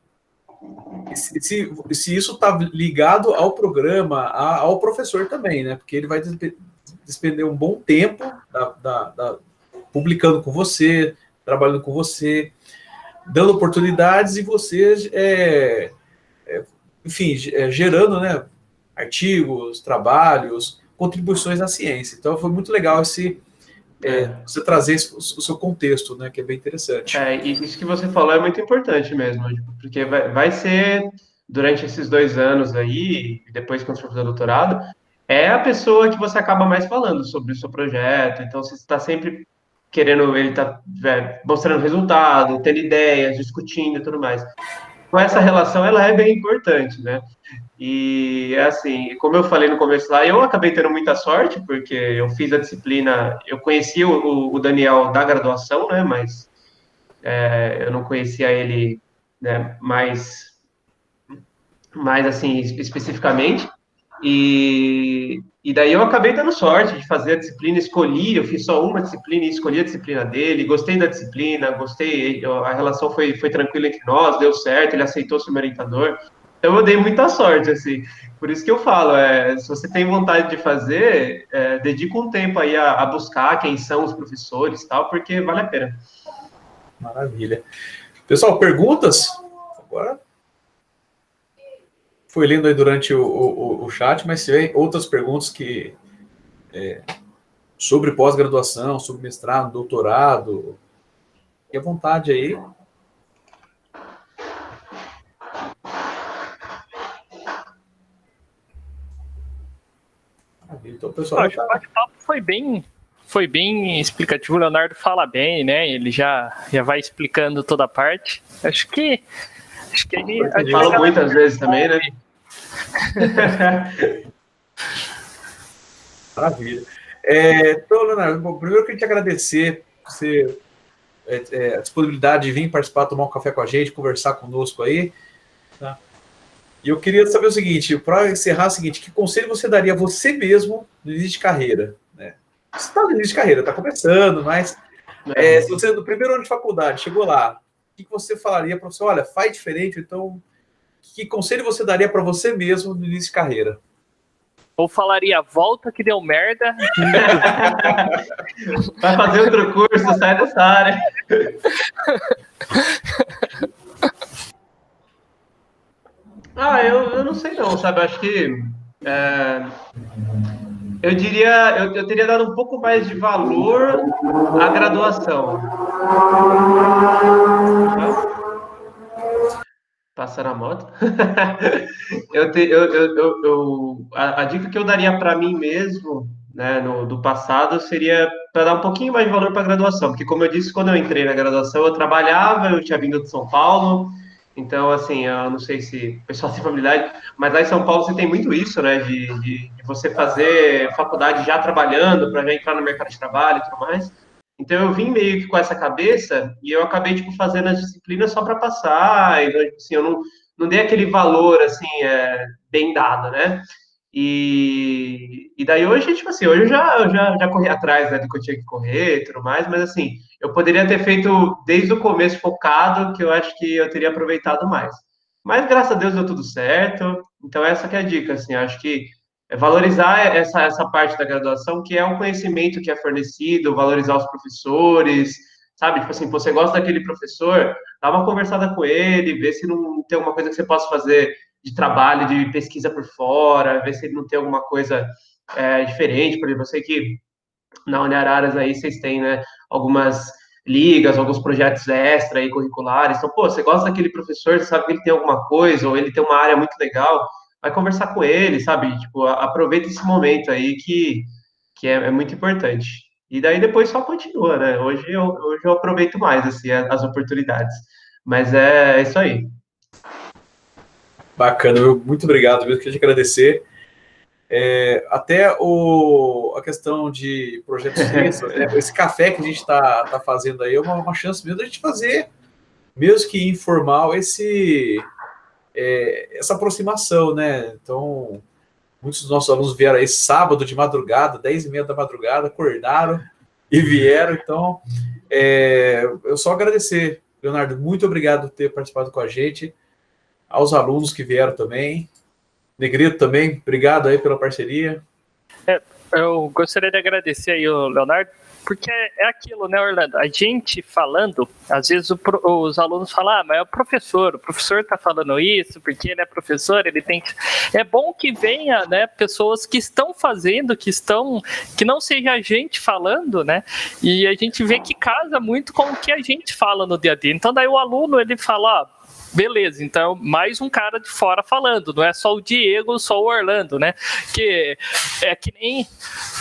se isso está ligado ao programa, ao professor também, né? Porque ele vai despender um bom tempo publicando com você, trabalhando com você, dando oportunidades e você, enfim, gerando, né, artigos, trabalhos, contribuições à ciência. Então, foi muito legal você trazer o seu contexto, né, que é bem interessante. E isso que você falou é muito importante mesmo, porque vai ser, durante esses 2 anos aí, depois quando você for fazer doutorado, é a pessoa que você acaba mais falando sobre o seu projeto, então você está sempre querendo, ele está mostrando resultado, tendo ideias, discutindo e tudo mais. Então, essa relação, ela é bem importante, né? E, assim, como eu falei no começo lá, eu acabei tendo muita sorte, porque eu fiz a disciplina, eu conheci o Daniel da graduação, né? Mas eu não conhecia ele, né, mais assim, especificamente. E daí eu acabei dando sorte de fazer a disciplina, eu fiz só uma disciplina e escolhi a disciplina dele, gostei da disciplina, a relação foi tranquila entre nós, deu certo, ele aceitou ser meu orientador. Então eu dei muita sorte, assim. Por isso que eu falo, se você tem vontade de fazer, dedica um tempo aí a buscar quem são os professores e tal, porque vale a pena. Maravilha. Pessoal, perguntas? Agora foi lendo aí durante o chat, mas se tem outras perguntas sobre pós-graduação, sobre mestrado, doutorado, fique à vontade aí. Então, pessoal, o bate-papo foi bem explicativo. O Leonardo fala bem, né? Ele já vai explicando toda a parte. Acho que ele fala muitas vezes também, né? Maravilha. Então, Leonardo, primeiro eu queria te agradecer por você, a disponibilidade de vir participar, tomar um café com a gente, conversar conosco aí. Tá? E eu queria saber o seguinte, para encerrar, o seguinte, que conselho você daria a você mesmo no início de carreira? Né? Você está no início de carreira, está começando, mas se você no primeiro ano de faculdade chegou lá, o que você falaria para você? Olha, faz diferente, então que conselho você daria para você mesmo no início de carreira? Ou falaria, volta que deu merda. Vai fazer outro curso, sai dessa área. Eu não sei não, sabe? Acho que eu diria, eu teria dado um pouco mais de valor à graduação. Passar a moto. A dica que eu daria para mim mesmo, né, do passado, seria para dar um pouquinho mais de valor para a graduação, porque como eu disse, quando eu entrei na graduação, eu trabalhava, eu tinha vindo de São Paulo, então, assim, eu não sei se o pessoal tem familiaridade, mas lá em São Paulo você tem muito isso, né, de você fazer faculdade já trabalhando, para já entrar no mercado de trabalho e tudo mais. Então eu vim meio que com essa cabeça e eu acabei tipo fazendo as disciplinas só para passar, então tipo, assim, eu não dei aquele valor assim bem dado, né? E daí hoje, tipo assim, hoje eu já corri atrás, né, do que eu tinha que correr e tudo mais, mas assim, eu poderia ter feito desde o começo focado, que eu acho que eu teria aproveitado mais. Mas graças a Deus deu tudo certo. Então essa que é a dica, assim, eu acho que é valorizar essa parte da graduação, que é um conhecimento que é fornecido, valorizar os professores, sabe? Tipo assim, você gosta daquele professor, dá uma conversada com ele, vê se não tem alguma coisa que você possa fazer de trabalho, de pesquisa por fora, ver se ele não tem alguma coisa diferente. Por exemplo, eu sei que na Uniararas aí vocês têm, né, algumas ligas, alguns projetos extra e curriculares. Então, pô, você gosta daquele professor, você sabe que ele tem alguma coisa, ou ele tem uma área muito legal, vai conversar com ele, sabe? Tipo, aproveita esse momento aí que é muito importante. E daí depois só continua, né? Hoje eu aproveito mais, assim, as oportunidades. Mas é isso aí. Bacana, muito obrigado, mesmo queria te agradecer. Até a questão de projetos extras, né? Esse café que a gente está fazendo aí é uma chance mesmo de a gente fazer, mesmo que informal, essa aproximação, né? Então, muitos dos nossos alunos vieram aí sábado de madrugada, 10h30 da madrugada, acordaram e vieram. Então, eu só agradecer, Leonardo, muito obrigado por ter participado com a gente, aos alunos que vieram também. Negrito também, obrigado aí pela parceria. Eu gostaria de agradecer aí o Leonardo, porque é aquilo, né, Orlando? A gente falando, às vezes os alunos falam, mas é o professor está falando isso, porque ele é professor, ele tem que... É bom que venha, né, pessoas que estão fazendo, que não seja a gente falando, né, e a gente vê que casa muito com o que a gente fala no dia a dia. Então daí o aluno, ele fala, beleza, então mais um cara de fora falando, não é só o Diego, só o Orlando, né? Que é que nem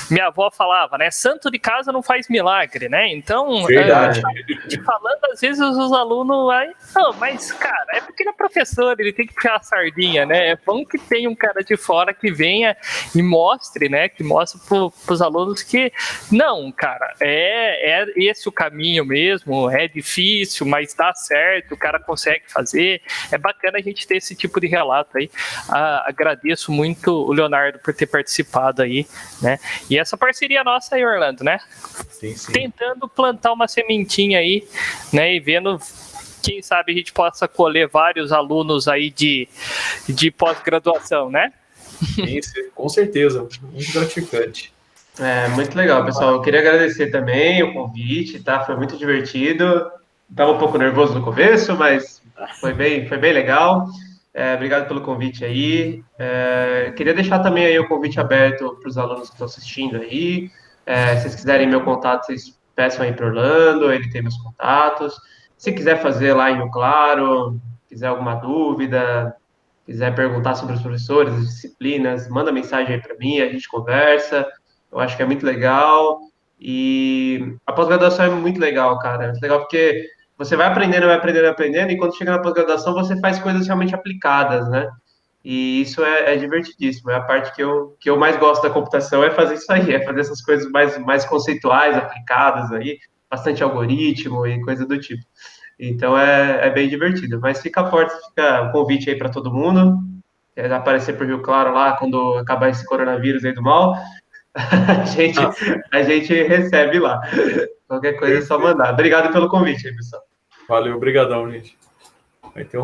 minha avó falava, né? Santo de casa não faz milagre, né? Então, Verdade. Falando, às vezes os alunos vai, não, mas cara, é porque ele é professor, ele tem que puxar a sardinha, né? É bom que tenha um cara de fora que venha e mostre, né? Que mostre para os alunos que não, cara, é esse o caminho mesmo, é difícil, mas dá certo, o cara consegue fazer. É bacana a gente ter esse tipo de relato aí. Agradeço muito o Leonardo por ter participado aí, né? E essa parceria nossa aí, Orlando, né? Sim. Tentando plantar uma sementinha aí, né? E vendo, quem sabe a gente possa colher vários alunos aí de pós-graduação, né? Isso, com certeza, muito gratificante. Muito legal, pessoal. Eu queria agradecer também o convite, tá? Foi muito divertido. Estava um pouco nervoso no começo, mas foi bem legal. Obrigado pelo convite aí. Queria deixar também aí o convite aberto para os alunos que estão assistindo aí. Se vocês quiserem meu contato, vocês peçam aí para Orlando, ele tem meus contatos. Se quiser fazer lá em Rio Claro, quiser alguma dúvida, quiser perguntar sobre os professores, as disciplinas, manda mensagem aí para mim, a gente conversa. Eu acho que é muito legal. E a pós-graduação é muito legal, cara. É muito legal porque você vai aprendendo, e quando chega na pós-graduação você faz coisas realmente aplicadas, né? E isso é divertidíssimo. É a parte que eu mais gosto da computação, é fazer isso aí, é fazer essas coisas mais conceituais, aplicadas aí, bastante algoritmo e coisa do tipo. Então é bem divertido. Mas fica a porta, fica o convite aí para todo mundo. Aparecer por Rio Claro lá quando acabar esse coronavírus aí do mal. A gente, a gente recebe lá. Qualquer coisa é só mandar. Obrigado pelo convite aí, pessoal. Valeu, obrigadão, gente. Vai ter